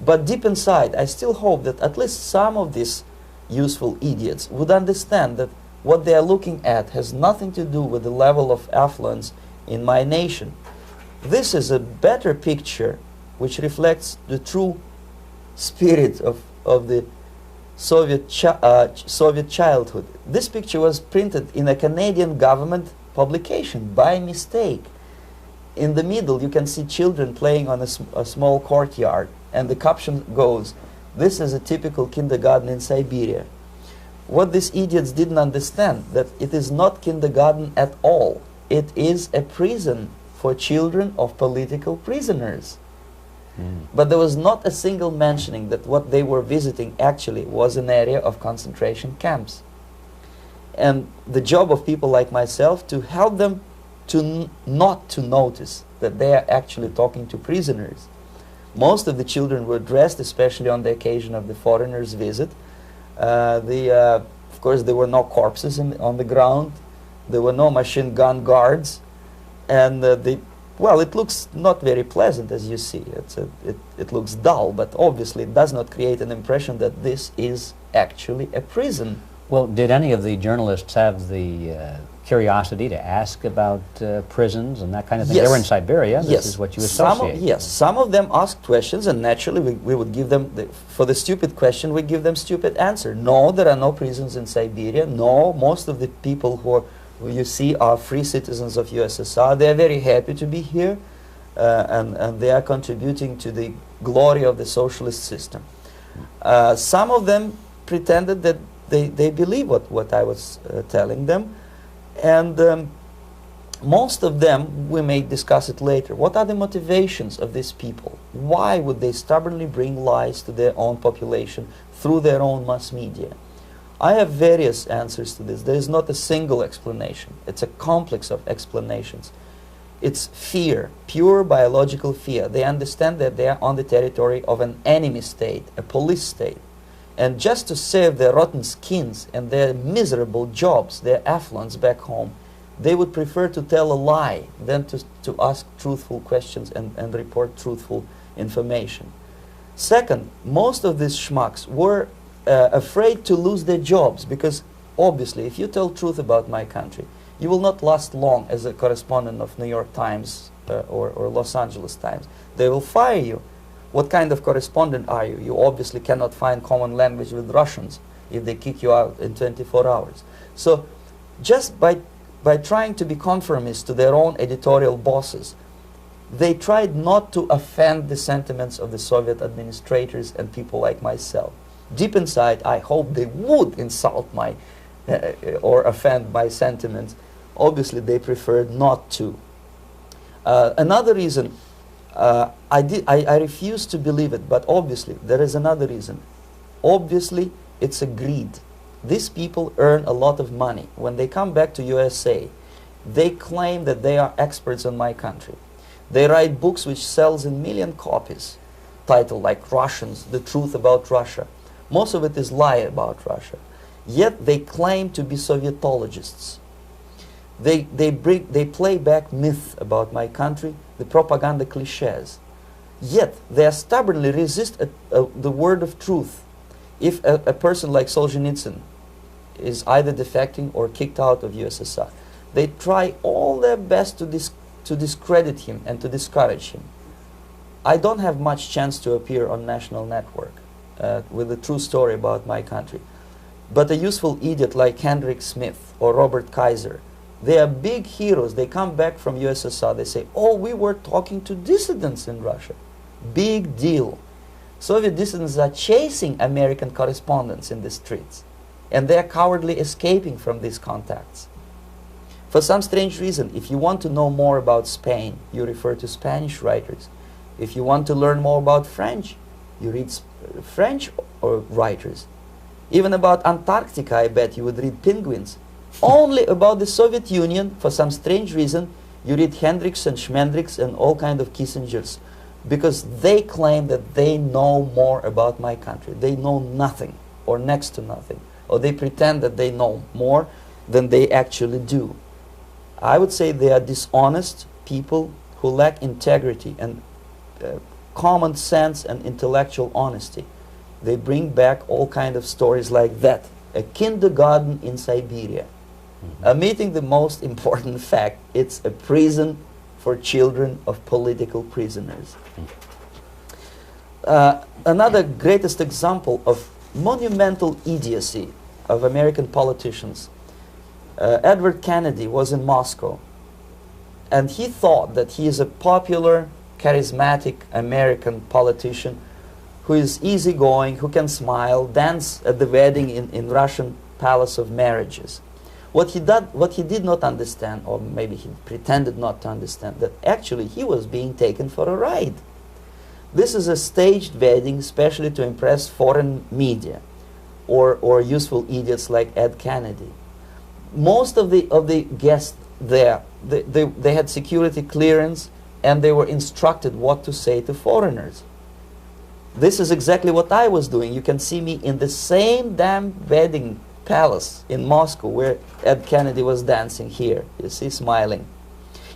Speaker 1: But deep inside, I still hope that at least some of these useful idiots would understand that what they are looking at has nothing to do with the level of affluence in my nation. This is a better picture which reflects the true spirit of the Soviet childhood. This picture was printed in a Canadian government publication by mistake. In the middle you can see children playing on a small courtyard, and the caption goes, "This is a typical kindergarten in Siberia." What these idiots didn't understand, that it is not kindergarten at all. It is a prison for children of political prisoners. But there was not a single mentioning that what they were visiting actually was an area of concentration camps. And the job of people like myself to help them to not to notice that they are actually talking to prisoners. Most of the children were dressed, especially on the occasion of the foreigners' visit. Of course, there were no corpses on the ground. There were no machine gun guards. And well, it looks not very pleasant, as you see. It looks dull, but obviously it does not create an impression that this is actually a prison.
Speaker 2: Well, did any of the journalists have the curiosity to ask about prisons and that kind of thing?
Speaker 1: Yes.
Speaker 2: They were in Siberia. This
Speaker 1: Yes.
Speaker 2: is what you associate.
Speaker 1: Yes, some of them asked questions, and naturally we would give them, for the stupid question, we give them stupid answer. No, there are no prisons in Siberia. No, most of the people who you see are free citizens of USSR. They are very happy to be here, and they are contributing to the glory of the socialist system. Some of them pretended that they believe what I was telling them, and most of them, we may discuss it later, what are the motivations of these people? Why would they stubbornly bring lies to their own population through their own mass media? I have various answers to this. There is not a single explanation. It's a complex of explanations. It's fear, pure biological fear. They understand that they are on the territory of an enemy state, a police state. And just to save their rotten skins and their miserable jobs, their affluence back home, they would prefer to tell a lie than to ask truthful questions and report truthful information. Second, most of these schmucks were afraid to lose their jobs, because obviously if you tell truth about my country, you will not last long as a correspondent of New York Times or Los Angeles Times. They will fire you. What kind of correspondent are you? You obviously cannot find common language with Russians if they kick you out in 24 hours. So just by trying to be conformist to their own editorial bosses, they tried not to offend the sentiments of the Soviet administrators and people like myself. Deep inside, I hope they would insult my or offend my sentiments. Obviously, they preferred not to. Another reason, I refuse to believe it, but obviously there is another reason. Obviously, it's a greed. These people earn a lot of money. When they come back to USA, they claim that they are experts on my country. They write books which sells in million copies, titled like Russians, The Truth About Russia. Most of it is lie about Russia. Yet they claim to be Sovietologists. They play back myth about my country, the propaganda cliches. Yet they stubbornly resist the word of truth. If a person like Solzhenitsyn is either defecting or kicked out of USSR, they try all their best to discredit him and to discourage him. I don't have much chance to appear on national network with a true story about my country. But a useful idiot like Hendrik Smith or Robert Kaiser, they are big heroes. They come back from USSR. They say, oh, we were talking to dissidents in Russia. Big deal. Soviet dissidents are chasing American correspondents in the streets, and they are cowardly escaping from these contacts. For some strange reason, if you want to know more about Spain, you refer to Spanish writers. If you want to learn more about French, you read French writers. Even about Antarctica, I bet you would read penguins. Only about the Soviet Union, for some strange reason, you read Hendricks and Schmendricks and all kind of Kissingers, because they claim that they know more about my country. They know nothing, or next to nothing, or they pretend that they know more than they actually do. I would say they are dishonest people who lack integrity and common sense and intellectual honesty. They bring back all kind of stories like that. A kindergarten in Siberia. Omitting the most important fact, it's a prison for children of political prisoners. Another greatest example of monumental idiocy of American politicians. Edward Kennedy was in Moscow, and he thought that he is a popular, charismatic American politician who is easygoing, who can smile, dance at the wedding in Russian Palace of Marriages. What he did not understand, or maybe he pretended not to understand, that actually he was being taken for a ride. This is a staged wedding, especially to impress foreign media or useful idiots like Ed Kennedy. Most of the guests there, they had security clearance, and they were instructed what to say to foreigners. This is exactly what I was doing. You can see me in the same damn wedding palace in Moscow where Ed Kennedy was dancing here. You see, smiling.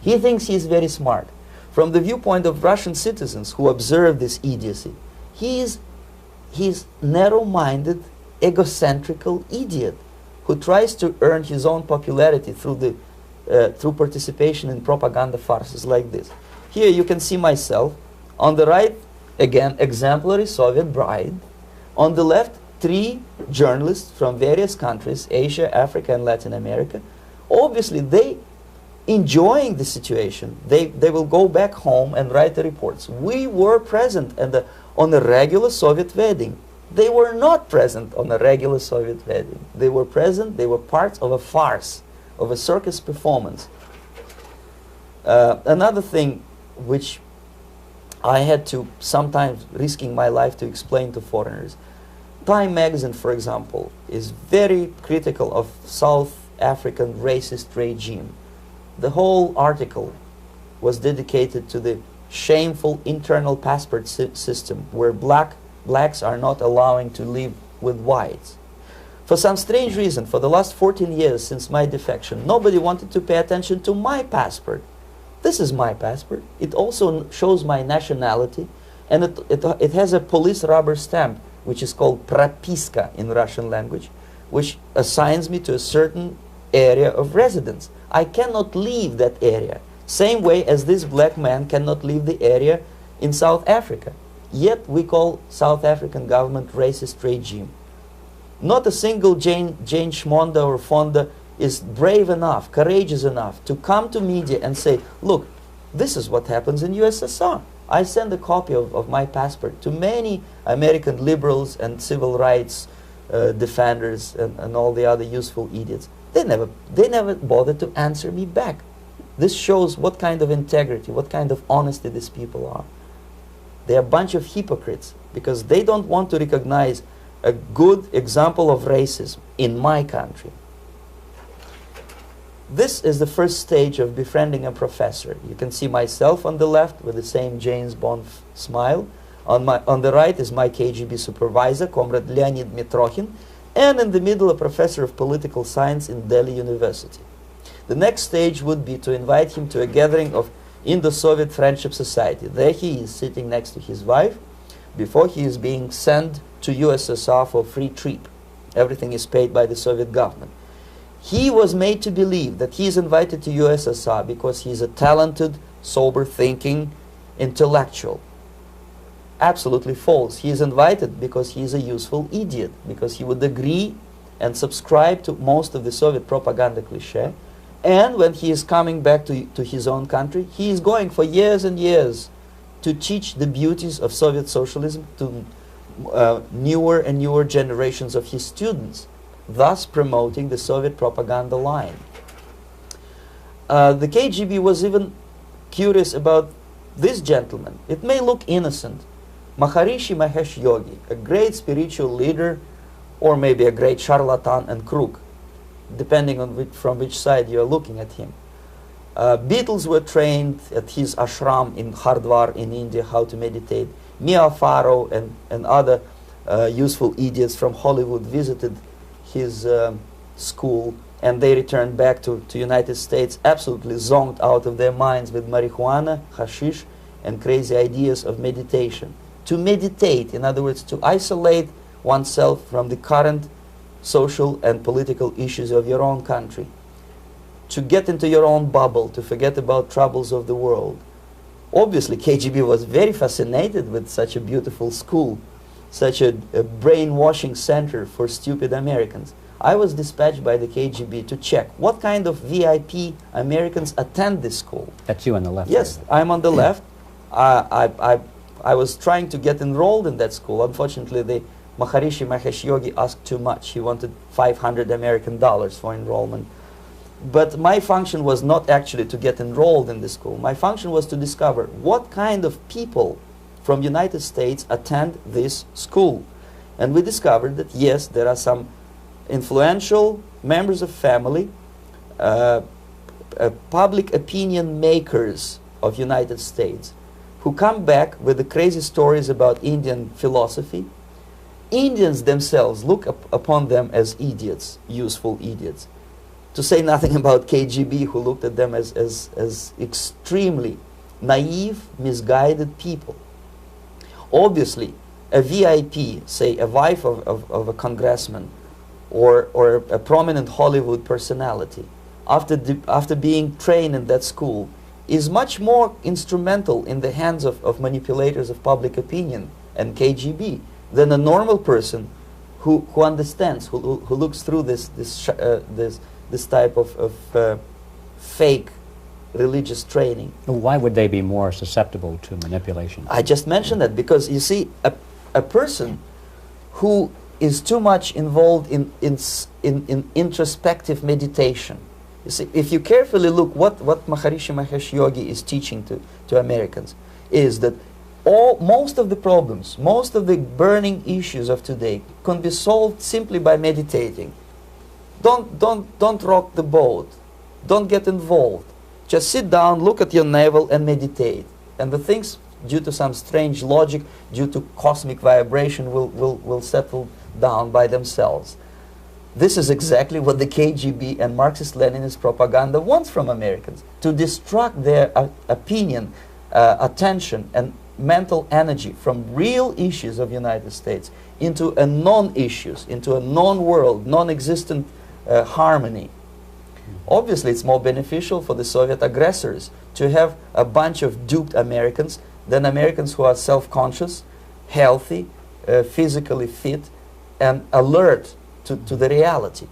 Speaker 1: He thinks he's very smart. From the viewpoint of Russian citizens who observe this idiocy, he's narrow-minded, egocentrical idiot who tries to earn his own popularity through participation in propaganda farces like this. Here you can see myself. On the right, again, exemplary Soviet bride. On the left, 3 journalists from various countries, Asia, Africa, and Latin America. Obviously, they enjoying the situation. They will go back home and write the reports. We were present on a regular Soviet wedding. They were not present on a regular Soviet wedding. They were present, they were part of a farce, of a circus performance. Another thing which I had to, sometimes risking my life to explain to foreigners. Time magazine, for example, is very critical of South African racist regime. The whole article was dedicated to the shameful internal passport system where blacks are not allowing to live with whites. For some strange reason, for the last 14 years since my defection, nobody wanted to pay attention to my passport. This is my passport. It also shows my nationality, and it has a police rubber stamp, which is called propiska in Russian language, which assigns me to a certain area of residence. I cannot leave that area, same way as this black man cannot leave the area in South Africa. Yet we call South African government racist regime. Not a single Jane Schmonda or Fonda is brave enough, courageous enough to come to media and say, look, this is what happens in USSR. I send a copy of my passport to many American liberals and civil rights defenders and all the other useful idiots. They never bothered to answer me back. This shows what kind of integrity, what kind of honesty these people are. They're a bunch of hypocrites because they don't want to recognize a good example of racism in my country. This is the first stage of befriending a professor. You can see myself on the left with the same James Bond smile. On the right is my KGB supervisor, Comrade Leonid Mitrokhin, and in the middle a professor of political science in Delhi University. The next stage would be to invite him to a gathering of Indo-Soviet Friendship Society. There he is sitting next to his wife before he is being sent to USSR for free trip. Everything is paid by the Soviet government. He was made to believe that he is invited to USSR because he is a talented, sober-thinking intellectual. Absolutely false. He is invited because he is a useful idiot, because he would agree and subscribe to most of the Soviet propaganda cliché. And when he is coming back to his own country, he is going for years and years to teach the beauties of Soviet socialism to newer and newer generations of his students, thus promoting the Soviet propaganda line. The KGB was even curious about this gentleman. It may look innocent. Maharishi Mahesh Yogi, a great spiritual leader, or maybe a great charlatan and crook, depending on from which side you are looking at him. Beatles were trained at his ashram in Hardwar in India how to meditate. Mia Farrow and other useful idiots from Hollywood visited his school, and they returned back to United States absolutely zonked out of their minds with marijuana, hashish, and crazy ideas of meditation. To meditate, in other words, to isolate oneself from the current social and political issues of your own country. To get into your own bubble, to forget about troubles of the world. Obviously, KGB was very fascinated with such a beautiful school, such a brainwashing center for stupid Americans. I was dispatched by the KGB to check what kind of VIP Americans attend this school.
Speaker 2: That's you on the left.
Speaker 1: Yes, I'm on the left. I was trying to get enrolled in that school. Unfortunately, the Maharishi Mahesh Yogi asked too much. He wanted $500 American for enrollment. But my function was not actually to get enrolled in the school. My function was to discover what kind of people from United States attend this school. And we discovered that, yes, there are some influential members of family, public opinion makers of United States, who come back with the crazy stories about Indian philosophy. Indians themselves look upon them as idiots, useful idiots. To say nothing about KGB, who looked at them as extremely naive, misguided people. Obviously, a VIP, say a wife of a congressman, or a prominent Hollywood personality, after being trained in that school, is much more instrumental in the hands of manipulators of public opinion and KGB than a normal person who understands, who looks through this type of fake religious training.
Speaker 2: Why would they be more susceptible to manipulation?
Speaker 1: I just mentioned that because, you see, a person who is too much involved in introspective meditation. You see, if you carefully look what Maharishi Mahesh Yogi is teaching to Americans, is that most of the problems, most of the burning issues of today can be solved simply by meditating. Don't rock the boat. Don't get involved. Just sit down, look at your navel, and meditate. And the things, due to some strange logic, due to cosmic vibration, will settle down by themselves. This is exactly what the KGB and Marxist-Leninist propaganda wants from Americans, to distract their opinion, attention, and mental energy from real issues of United States into a non-issues, into a non-world, non-existent harmony. Obviously, it's more beneficial for the Soviet aggressors to have a bunch of duped Americans than Americans who are self-conscious, healthy, physically fit, and alert to the reality.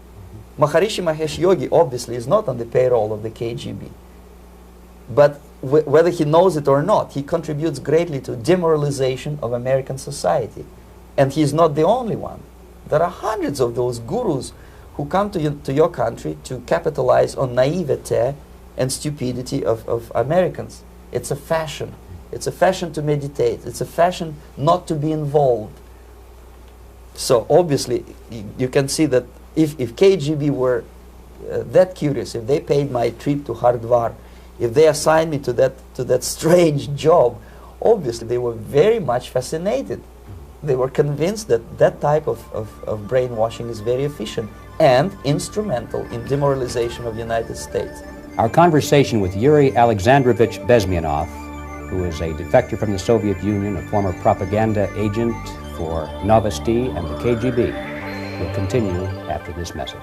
Speaker 1: Maharishi Mahesh Yogi obviously is not on the payroll of the KGB. But whether he knows it or not, he contributes greatly to demoralization of American society. And he's not the only one. There are hundreds of those gurus who come to your country to capitalize on naivete and stupidity of Americans. It's a fashion. It's a fashion to meditate. It's a fashion not to be involved. So obviously, you can see that if KGB were that curious, if they paid my trip to Hardwar, if they assigned me to that strange job, obviously they were very much fascinated. They were convinced that that type of brainwashing is very efficient and instrumental in demoralization of the United States.
Speaker 2: Our conversation with Yuri Alexandrovich Bezmenov, who is a defector from the Soviet Union, a former propaganda agent for Novosti and the KGB, will continue after this message.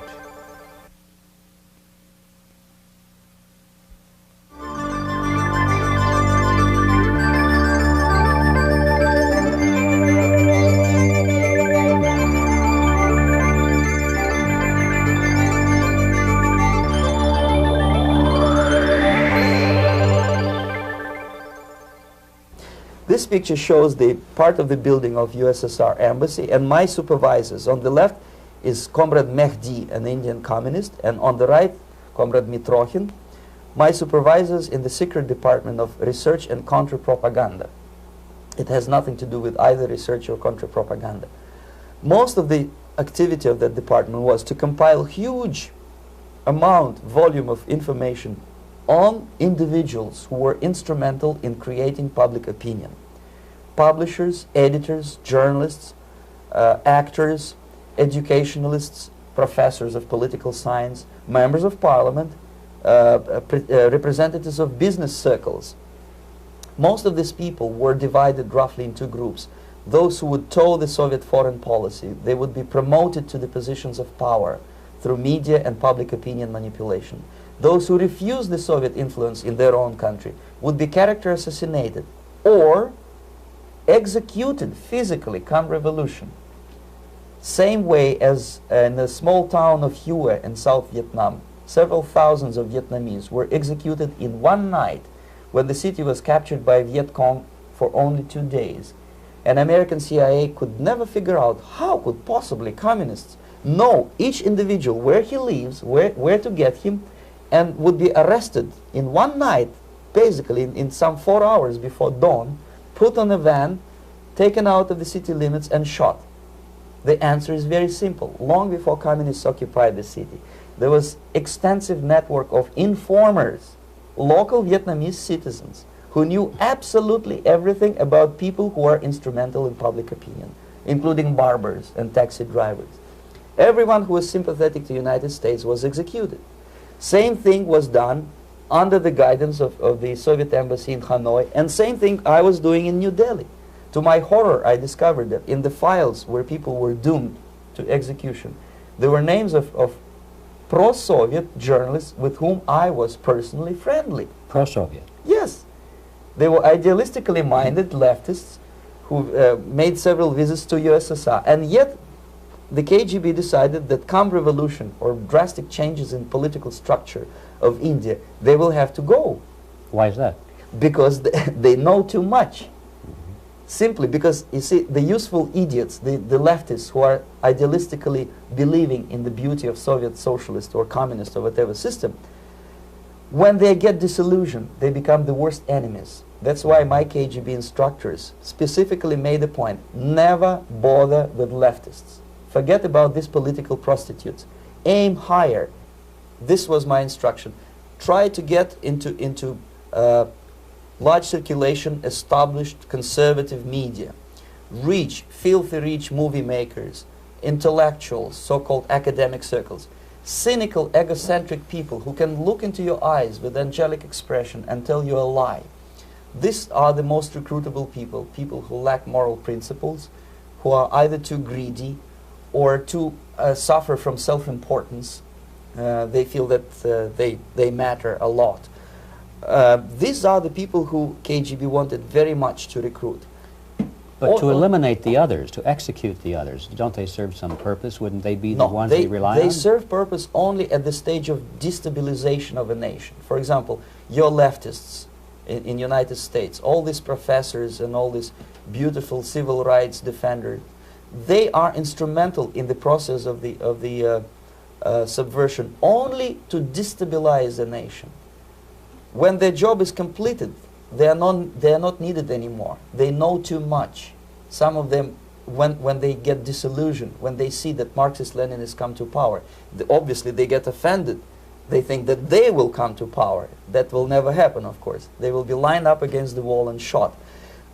Speaker 1: This picture shows the part of the building of USSR embassy, and my supervisors. On the left is Comrade Mehdi, an Indian communist, and on the right, Comrade Mitrokhin, my supervisors in the secret department of research and counter-propaganda. It has nothing to do with either research or counter-propaganda. Most of the activity of that department was to compile huge volume of information on individuals who were instrumental in creating public opinion. Publishers, editors, journalists, actors, educationalists, professors of political science, members of parliament, representatives of business circles. Most of these people were divided roughly in two groups. Those who would toe the Soviet foreign policy, they would be promoted to the positions of power through media and public opinion manipulation. Those who refused the Soviet influence in their own country would be character assassinated or executed physically come revolution. Same way as in the small town of Hue in South Vietnam, several thousands of Vietnamese were executed in one night when the city was captured by Viet Cong for only 2 days. And American CIA could never figure out how could possibly communists know each individual, where he lives, where to get him, and would be arrested in one night, basically in some 4 hours before dawn, put on a van, taken out of the city limits and shot. The answer is very simple. Long before communists occupied the city, there was extensive network of informers, local Vietnamese citizens, who knew absolutely everything about people who are instrumental in public opinion, including barbers and taxi drivers. Everyone who was sympathetic to the United States was executed. Same thing was done under the guidance of the Soviet embassy in Hanoi, and same thing I was doing in New Delhi. To my horror, I discovered that in the files where people were doomed to execution, there were names of pro-Soviet journalists with whom I was personally friendly.
Speaker 2: Pro-Soviet?
Speaker 1: Yes. They were idealistically minded leftists who made several visits to USSR, and yet the KGB decided that come revolution or drastic changes in political structure of India, they will have to go.
Speaker 2: Why is that?
Speaker 1: Because they know too much. Simply because, you see, the useful idiots, the leftists who are idealistically believing in the beauty of Soviet socialist or communist or whatever system, when they get disillusioned, they become the worst enemies. That's why my KGB instructors specifically made a point, never bother with leftists. Forget about these political prostitutes. Aim higher. This was my instruction. Try to get into large circulation, established conservative media. Rich, filthy rich movie makers, intellectuals, so-called academic circles. Cynical, egocentric people who can look into your eyes with angelic expression and tell you a lie. These are the most recruitable people, people who lack moral principles, who are either too greedy or too suffer from self-importance. They feel that they matter a lot. These are the people who KGB wanted very much to recruit.
Speaker 2: But to eliminate the others, to execute the others, don't they serve some purpose? Wouldn't they be the ones they rely on?
Speaker 1: They serve purpose only at the stage of destabilization of a nation. For example, your leftists in United States, all these professors and all these beautiful civil rights defenders, they are instrumental in the process of the subversion only to destabilize the nation. When their job is completed, they are not needed anymore. They know too much. Some of them, when they get disillusioned, when they see that Marxist-Leninists come to power, obviously they get offended. They think that they will come to power. That will never happen, of course. They will be lined up against the wall and shot.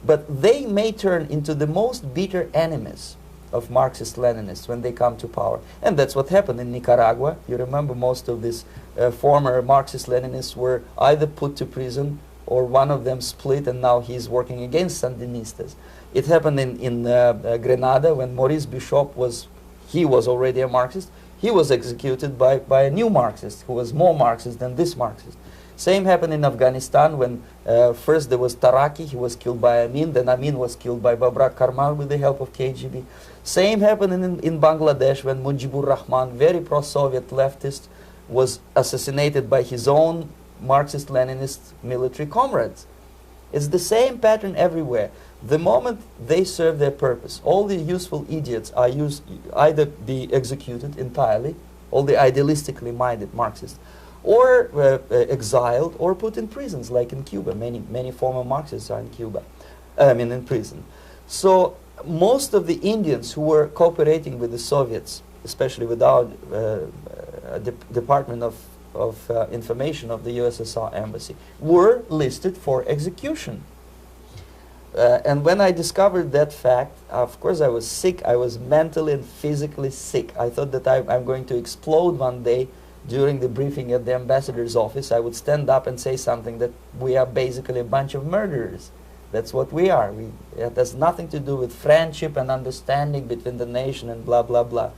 Speaker 1: But they may turn into the most bitter enemies of Marxist-Leninists when they come to power. And that's what happened in Nicaragua. You remember most of these former Marxist-Leninists were either put to prison or one of them split and now he's working against Sandinistas. It happened in Grenada when Maurice Bishop was already a Marxist. He was executed by a new Marxist who was more Marxist than this Marxist. Same happened in Afghanistan when first there was Taraki, he was killed by Amin, then Amin was killed by Babrak Karmal with the help of KGB. Same happened in Bangladesh when Mujibur Rahman, very pro-Soviet leftist, was assassinated by his own Marxist-Leninist military comrades. It's the same pattern everywhere. The moment they serve their purpose, all the useful idiots are either be executed entirely, all the idealistically minded Marxists, or exiled, or put in prisons, like in Cuba. Many former Marxists are in Cuba, in prison. So most of the Indians who were cooperating with the Soviets, especially with our Department of Information of the USSR Embassy, were listed for execution. And when I discovered that fact, of course I was sick. I was mentally and physically sick. I thought that I'm going to explode one day during the briefing at the ambassador's office. I would stand up and say something that we are basically a bunch of murderers. That's what we are. It has nothing to do with friendship and understanding between the nation and blah, blah, blah.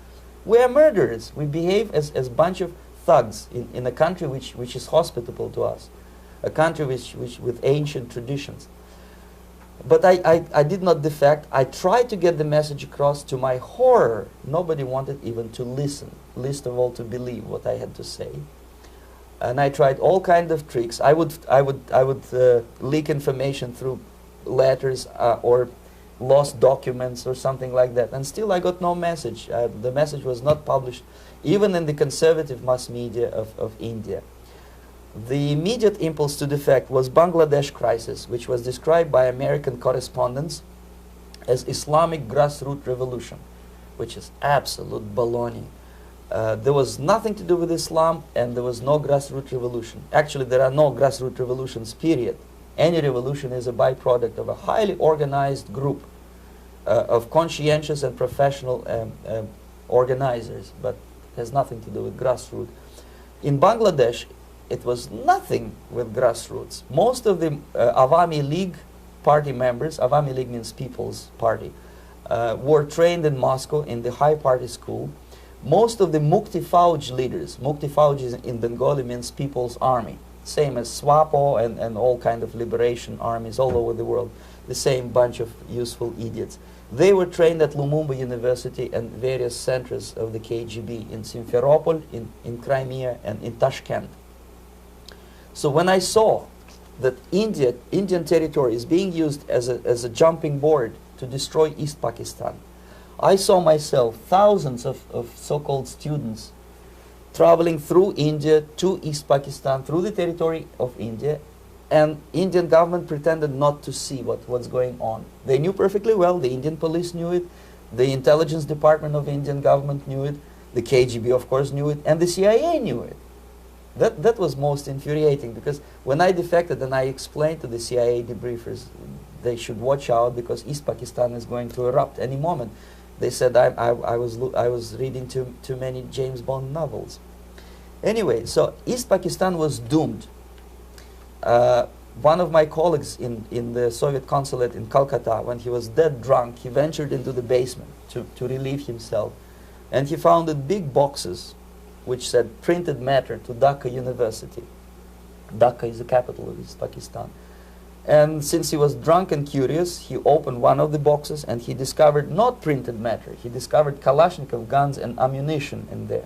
Speaker 1: We are murderers. We behave as a bunch of thugs in a country which is hospitable to us, a country which with ancient traditions. But I did not defect. I tried to get the message across. To my horror, nobody wanted even to listen, least of all to believe what I had to say. And I tried all kinds of tricks. I would leak information through letters or lost documents or something like that. And still I got no message. The message was not published, even in the conservative mass media of India. The immediate impulse to defect was Bangladesh crisis, which was described by American correspondents as Islamic grassroots revolution, which is absolute baloney. There was nothing to do with Islam, and there was no grassroots revolution. Actually, there are no grassroots revolutions, period. Any revolution is a byproduct of a highly organized group of conscientious and professional organizers, but it has nothing to do with grassroots. In Bangladesh, it was nothing with grassroots. Most of the Awami League party members, Awami League means People's Party, were trained in Moscow in the High Party School. Most of the Mukti Fauj leaders, Mukti Fauj in Bengali means People's Army, same as SWAPO and all kind of liberation armies all over the world, the same bunch of useful idiots. They were trained at Lumumba University and various centers of the KGB in Simferopol, in Crimea, and in Tashkent. So when I saw that Indian territory is being used as a jumping board to destroy East Pakistan, I saw myself thousands of so-called students traveling through India to East Pakistan, through the territory of India, and Indian government pretended not to see what's going on. They knew perfectly well. The Indian police knew it, the intelligence department of Indian government knew it, the KGB of course knew it, and the CIA knew it. That was most infuriating, because when I defected and I explained to the CIA debriefers they should watch out because East Pakistan is going to erupt any moment, they said I was reading too many James Bond novels. Anyway, so East Pakistan was doomed. One of my colleagues in the Soviet consulate in Calcutta, when he was dead drunk, he ventured into the basement to relieve himself, and he found big boxes which said printed matter to Dhaka University. Dhaka is the capital of East Pakistan. And since he was drunk and curious, he opened one of the boxes and he discovered not printed matter. He discovered Kalashnikov guns and ammunition in there.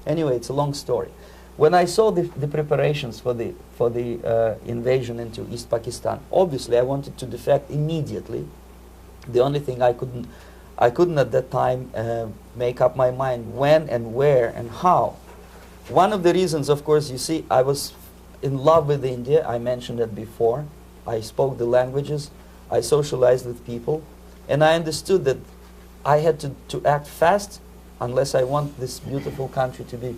Speaker 1: Anyway, it's a long story. When I saw the preparations for the invasion into East Pakistan, obviously I wanted to defect immediately. The only thing I couldn't at that time make up my mind when and where and how. One of the reasons, of course, you see, I was in love with India. I mentioned it before. I spoke the languages. I socialized with people. And I understood that I had to act fast unless I want this beautiful country to be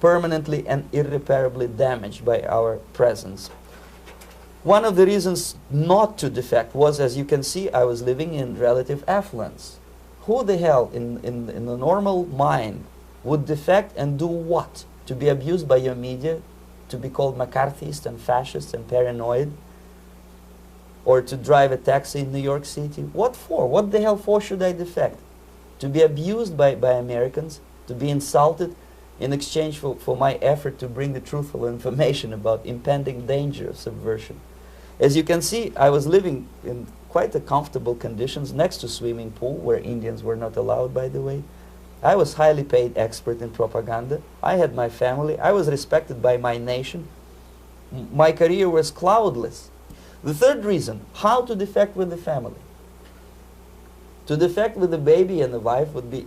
Speaker 1: permanently and irreparably damaged by our presence. One of the reasons not to defect was, as you can see, I was living in relative affluence. Who the hell in the normal mind would defect and do what? To be abused by your media, to be called McCarthyist and fascist and paranoid, or to drive a taxi in New York City? What for? What the hell for should I defect? To be abused by Americans, to be insulted in exchange for my effort to bring the truthful information about impending danger of subversion. As you can see, I was living in quite a comfortable conditions next to swimming pool, where Indians were not allowed, by the way. I was highly paid expert in propaganda. I had my family. I was respected by my nation. My career was cloudless. The third reason, how to defect with the family. To defect with the baby and the wife would be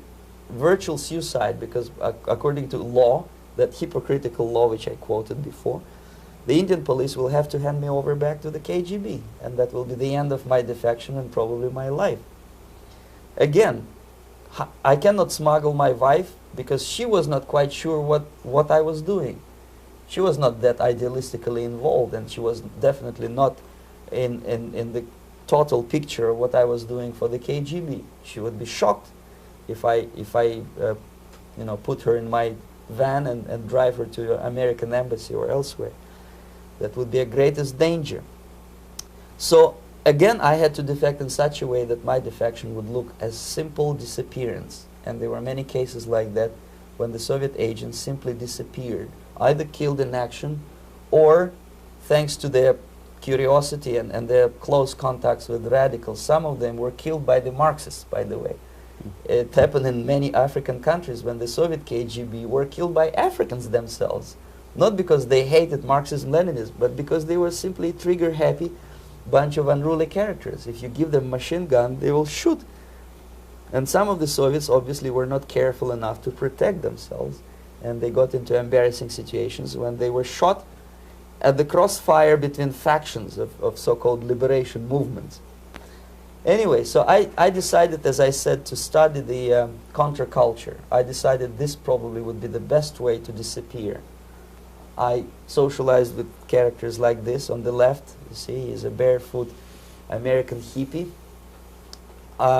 Speaker 1: virtual suicide, because according to law, that hypocritical law which I quoted before, the Indian police will have to hand me over back to the KGB, and that will be the end of my defection and probably my life. Again, I cannot smuggle my wife because she was not quite sure what I was doing. She was not that idealistically involved, and she was definitely not in the total picture of what I was doing for the KGB. She would be shocked if I you know, put her in my van and drive her to the American embassy or elsewhere. That would be a greatest danger. So again, I had to defect in such a way that my defection would look as simple disappearance. And there were many cases like that when the Soviet agents simply disappeared, either killed in action or, thanks to their curiosity and their close contacts with radicals, some of them were killed by the Marxists, by the way. It happened in many African countries when the Soviet KGB were killed by Africans themselves. Not because they hated Marxism-Leninism, but because they were simply trigger-happy bunch of unruly characters. If you give them a machine gun, they will shoot. And some of the Soviets obviously were not careful enough to protect themselves, and they got into embarrassing situations when they were shot at the crossfire between factions of so-called liberation movements. Anyway, so I decided, as I said, to study the counterculture. I decided this probably would be the best way to disappear. I socialized with characters like this on the left. You see, he's a barefoot American hippie.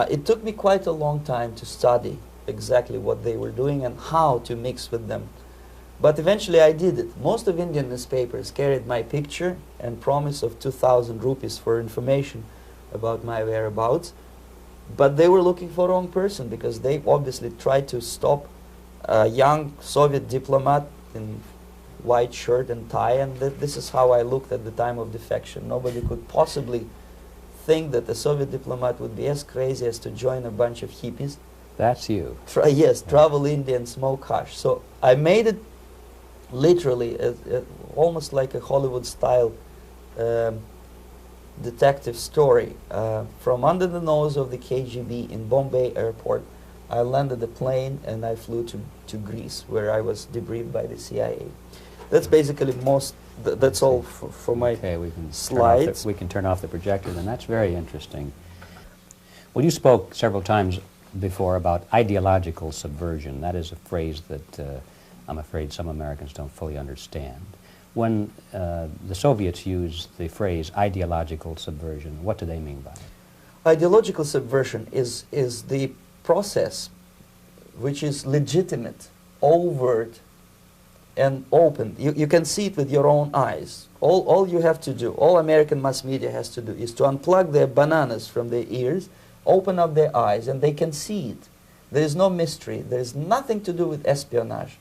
Speaker 1: It took me quite a long time to study exactly what they were doing and how to mix with them. But eventually I did it. Most of Indian newspapers carried my picture and promise of 2,000 rupees for information about my whereabouts. But they were looking for the wrong person, because they obviously tried to stop a young Soviet diplomat in white shirt and tie, and this is how I looked at the time of defection. Nobody could possibly think that a Soviet diplomat would be as crazy as to join a bunch of hippies.
Speaker 2: That's you.
Speaker 1: Yes, travel India and smoke hash. So I made it literally almost like a Hollywood-style detective story. From under the nose of the KGB in Bombay airport, I landed the plane and I flew to Greece, where I was debriefed by the CIA. That's basically that's all for my slides.
Speaker 2: We can turn off the projector, then. That's very interesting. Well, you spoke several times before about ideological subversion. That is a phrase that I'm afraid some Americans don't fully understand. When the Soviets used the phrase ideological subversion, what do they mean by it?
Speaker 1: Ideological subversion is the process which is legitimate, overt, and open. You can see it with your own eyes. All you have to do, all American mass media has to do, is to unplug their bananas from their ears, open up their eyes, and they can see it. There is no mystery. There is nothing to do with espionage.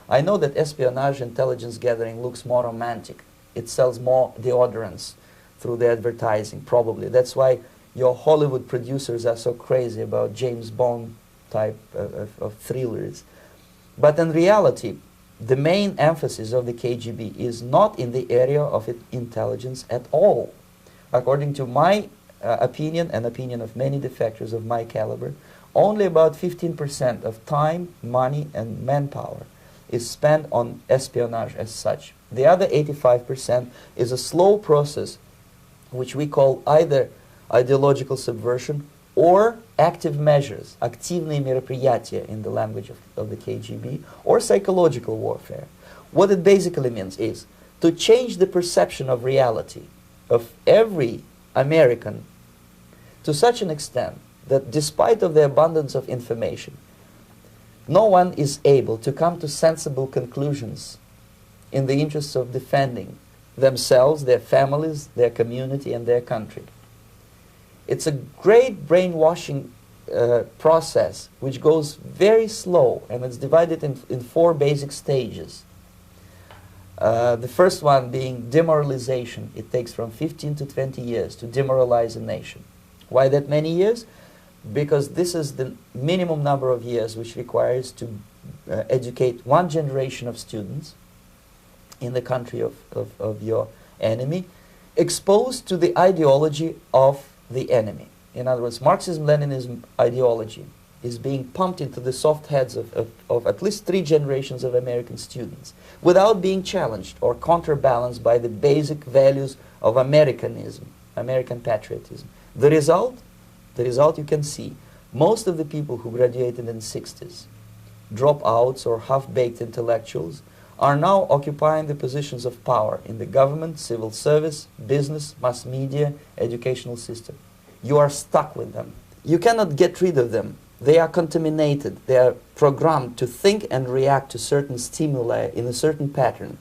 Speaker 1: I know that espionage intelligence gathering looks more romantic. It sells more deodorants through the advertising, probably. That's why your Hollywood producers are so crazy about James Bond type of thrillers. But in reality, the main emphasis of the KGB is not in the area of intelligence at all. According to my opinion and opinion of many defectors of my caliber, only about 15% of time, money, and manpower is spent on espionage as such. The other 85% is a slow process which we call either ideological subversion or active measures, активные мероприятия in the language of the KGB, or psychological warfare. What it basically means is to change the perception of reality of every American to such an extent that despite of the abundance of information, no one is able to come to sensible conclusions in the interests of defending themselves, their families, their community, and their country. It's a great brainwashing process which goes very slow, and it's divided in 4 basic stages. The first one being demoralization. It takes from 15 to 20 years to demoralize a nation. Why that many years? Because this is the minimum number of years which requires to educate one generation of students in the country of your enemy, exposed to the ideology of the enemy. In other words, Marxism-Leninism ideology is being pumped into the soft heads of at least 3 generations of American students without being challenged or counterbalanced by the basic values of Americanism, American patriotism. The result you can see. Most of the people who graduated in the 60s, dropouts or half-baked intellectuals, are now occupying the positions of power in the government, civil service, business, mass media, educational system. You are stuck with them. You cannot get rid of them. They are contaminated. They are programmed to think and react to certain stimuli in a certain pattern.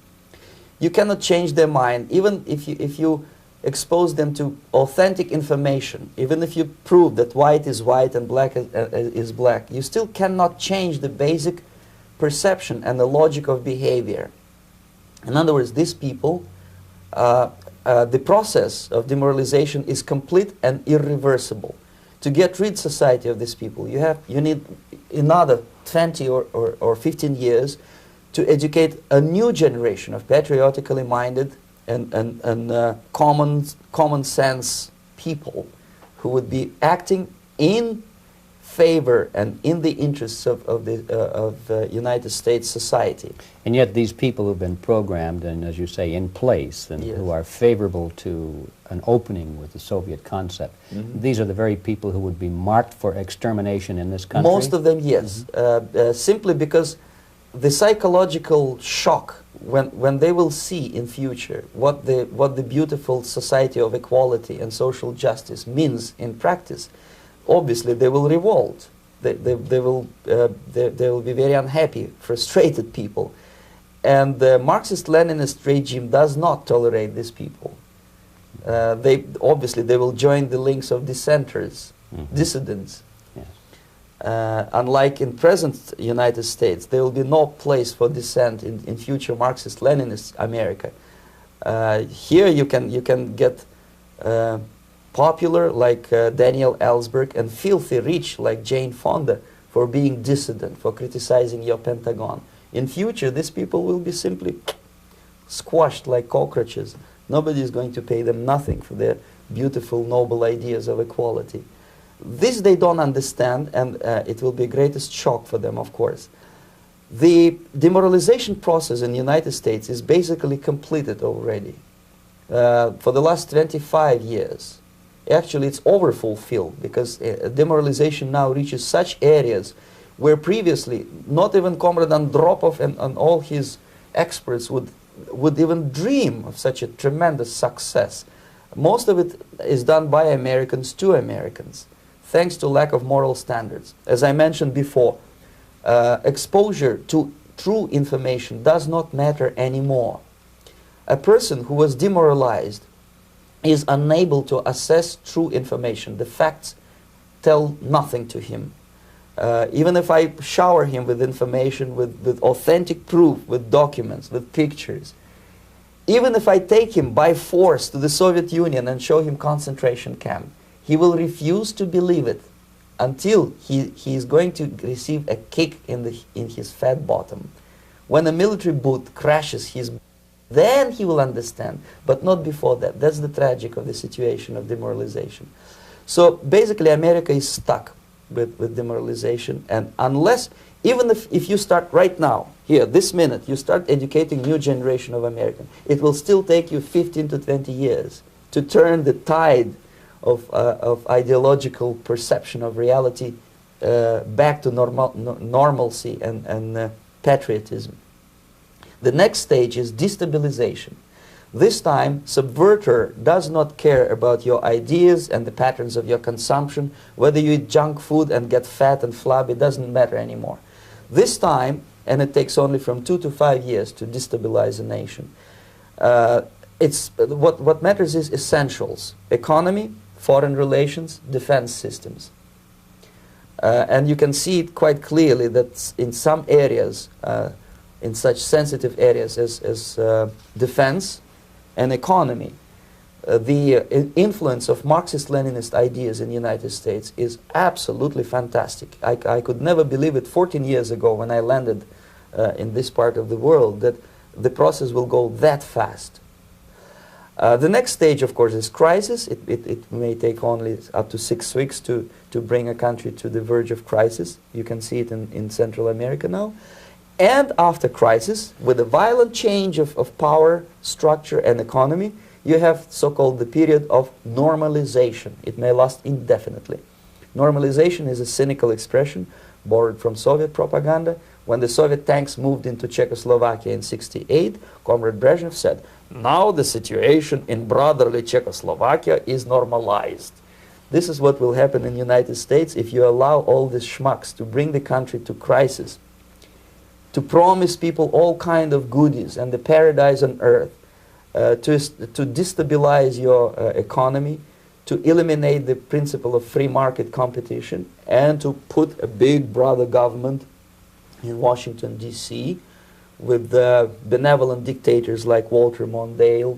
Speaker 1: You cannot change their mind, even if you expose them to authentic information, even if you prove that white is white and black is black. You still cannot change the basic perception and the logic of behavior. In other words, these people, the process of demoralization is complete and irreversible. To get rid of society of these people, you need another 20 or 15 years to educate a new generation of patriotically minded and common sense people who would be acting in favor and in the interests of the United States society.
Speaker 2: And yet these people who've been programmed and, as you say, in place and
Speaker 1: Yes.
Speaker 2: who are favorable to an opening with the Soviet concept, these are the very people who would be marked for extermination in this country?
Speaker 1: Most of them, yes. Simply because the psychological shock when they will see in future what the beautiful society of equality and social justice means in practice, obviously they will revolt. They will be very unhappy, frustrated people. And the Marxist-Leninist regime does not tolerate these people. Obviously they will join the links of dissenters, dissidents. Unlike in present United States, there will be no place for dissent in future Marxist-Leninist America. Here you can get popular like Daniel Ellsberg and filthy rich like Jane Fonda for being dissident, for criticizing your Pentagon. In future, these people will be simply squashed like cockroaches. Nobody is going to pay them nothing for their beautiful, noble ideas of equality. This they don't understand, and it will be greatest shock for them, of course. The demoralization process in the United States is basically completed already. For the last 25 years. Actually, it's overfulfilled because demoralization now reaches such areas where previously not even Comrade Andropov and all his experts would even dream of such a tremendous success. Most of it is done by Americans to Americans, thanks to lack of moral standards. As I mentioned before, exposure to true information does not matter anymore. A person who was demoralized is unable to assess true information. The facts tell nothing to him. Even if I shower him with information, with authentic proof, with documents, with pictures, even if I take him by force to the Soviet Union and show him concentration camp, he will refuse to believe it until he is going to receive a kick in his fat bottom. When a military boot crashes his, then he will understand, but not before that. That's the tragic of the situation of demoralization. So basically America is stuck with demoralization, and unless, even if you start right now, here, this minute, you start educating new generation of Americans, it will still take you 15 to 20 years to turn the tide of ideological perception of reality back to normalcy and patriotism. The next stage is destabilization. This time, subverter does not care about your ideas and the patterns of your consumption. Whether you eat junk food and get fat and flabby, doesn't matter anymore. This time, and it takes only from 2 to 5 years to destabilize a nation, what matters is essentials: economy, foreign relations, defense systems. And you can see it quite clearly that in some areas, in such sensitive areas as defense and economy, the influence of Marxist-Leninist ideas in the United States is absolutely fantastic. I could never believe it 14 years ago when I landed in this part of the world that the process will go that fast. The next stage, of course, is crisis. It may take only up to 6 weeks to bring a country to the verge of crisis. You can see it in Central America now. And after crisis, with a violent change of power, structure, and economy, you have so-called the period of normalization. It may last indefinitely. Normalization is a cynical expression borrowed from Soviet propaganda. When the Soviet tanks moved into Czechoslovakia in '68, Comrade Brezhnev said, "Now the situation in brotherly Czechoslovakia is normalized." This is what will happen in the United States if you allow all these schmucks to bring the country to crisis, to promise people all kind of goodies and the paradise on earth, to destabilize your economy, to eliminate the principle of free market competition, and to put a big brother government in Washington, D.C., with benevolent dictators like Walter Mondale,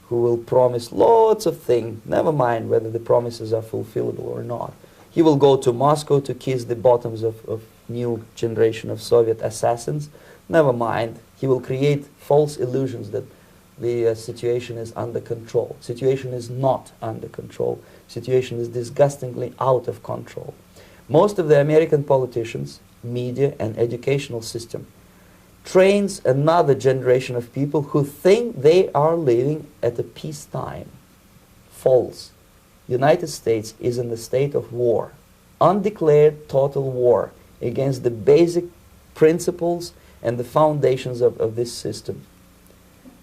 Speaker 1: who will promise lots of things, never mind whether the promises are fulfillable or not. He will go to Moscow to kiss the bottoms of new generation of Soviet assassins, never mind. He will create false illusions that the situation is under control. Situation is not under control. Situation is disgustingly out of control. Most of the American politicians, media, and educational system trains another generation of people who think they are living at a peacetime. False. United States is in the state of war, undeclared total war against the basic principles and the foundations of this system.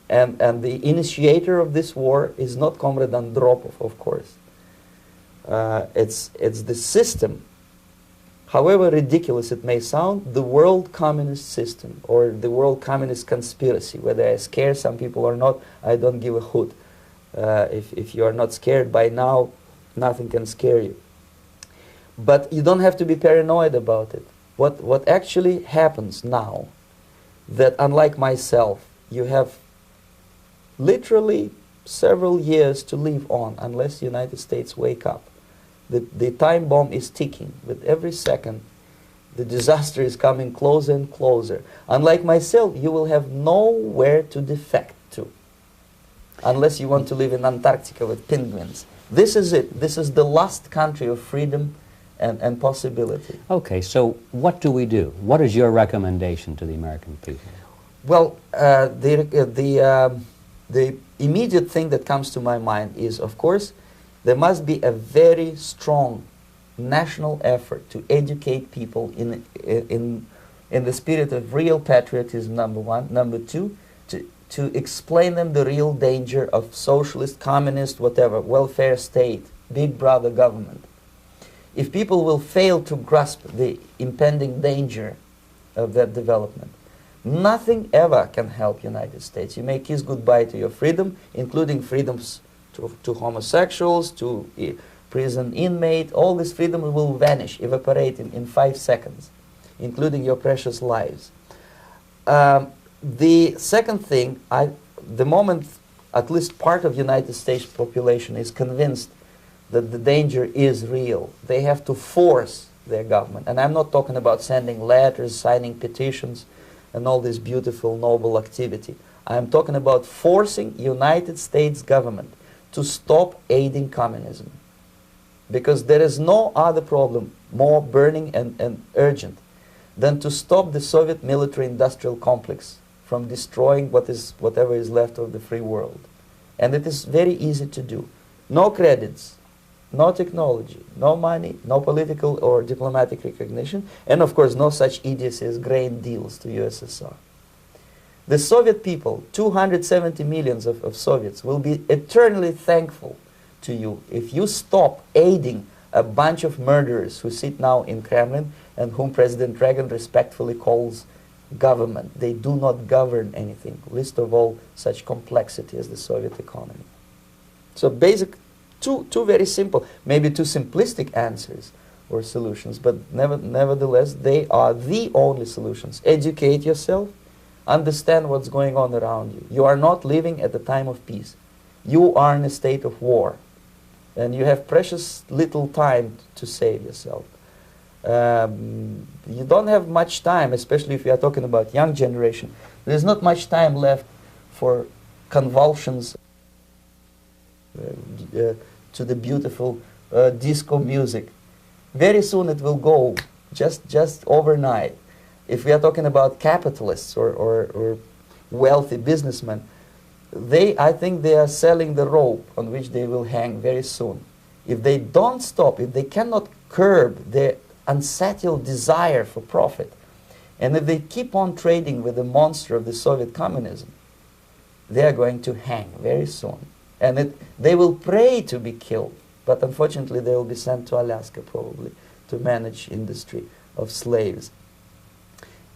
Speaker 1: And the initiator of this war is not Comrade Andropov, of course. It's the system. However ridiculous it may sound, the world communist system or the world communist conspiracy, whether I scare some people or not, I don't give a hoot. If you are not scared by now, nothing can scare you. But you don't have to be paranoid about it. What actually happens now, that unlike myself, you have literally several years to live on unless the United States wake up. The time bomb is ticking. With every second, the disaster is coming closer and closer. Unlike myself, you will have nowhere to defect to, unless you want to live in Antarctica with penguins. This is it. This is the last country of freedom and possibility.
Speaker 2: Okay, so what do we do? What is your recommendation to the American people?
Speaker 1: Well, the immediate thing that comes to my mind is, of course, there must be a very strong national effort to educate people in the spirit of real patriotism, number one. Number two, to explain them the real danger of socialist, communist, whatever, welfare state, big brother government. If people will fail to grasp the impending danger of that development, nothing ever can help United States. You may kiss goodbye to your freedom, including freedoms to homosexuals, to prison inmate. All this freedom will vanish, evaporate in 5 seconds, including your precious lives. The second thing, the moment at least part of United States population is convinced that the danger is real, they have to force their government. And I'm not talking about sending letters, signing petitions, and all this beautiful, noble activity. I'm talking about forcing United States government to stop aiding communism. Because there is no other problem more burning and urgent than to stop the Soviet military-industrial complex from destroying whatever is left of the free world. And it is very easy to do. No credits, no technology, no money, no political or diplomatic recognition, and of course no such idiocy as grain deals to USSR. The Soviet people, 270 millions of Soviets, will be eternally thankful to you if you stop aiding a bunch of murderers who sit now in Kremlin and whom President Reagan respectfully calls government. They do not govern anything, least of all such complexity as the Soviet economy. So basic, two very simple, maybe too simplistic answers or solutions, but nevertheless they are the only solutions. Educate yourself. Understand what's going on around you. You are not living at the time of peace. You are in a state of war. And you have precious little time to save yourself. You don't have much time, especially if you are talking about young generation. There's not much time left for convulsions to the beautiful disco music. Very soon it will go, just overnight. If we are talking about capitalists or wealthy businessmen, I think they are selling the rope on which they will hang very soon. If they don't stop, if they cannot curb their unsettled desire for profit, and if they keep on trading with the monster of the Soviet communism, they are going to hang very soon. And they will pray to be killed, but unfortunately they will be sent to Alaska probably to manage industry of slaves.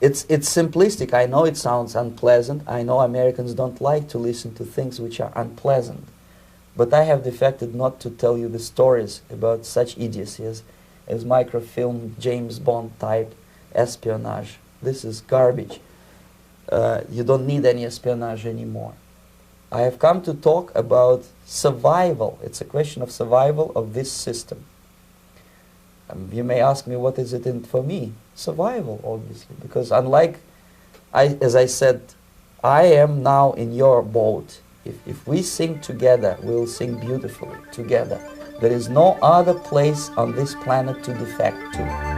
Speaker 1: It's simplistic. I know it sounds unpleasant. I know Americans don't like to listen to things which are unpleasant. But I have defected not to tell you the stories about such idiocy as microfilm, James Bond type espionage. This is garbage. You don't need any espionage anymore. I have come to talk about survival. It's a question of survival of this system. You may ask me, what is it in for me? Survival, obviously, because unlike, as I said, I am now in your boat. If we sing together, we'll sing beautifully together. There is no other place on this planet to defect to.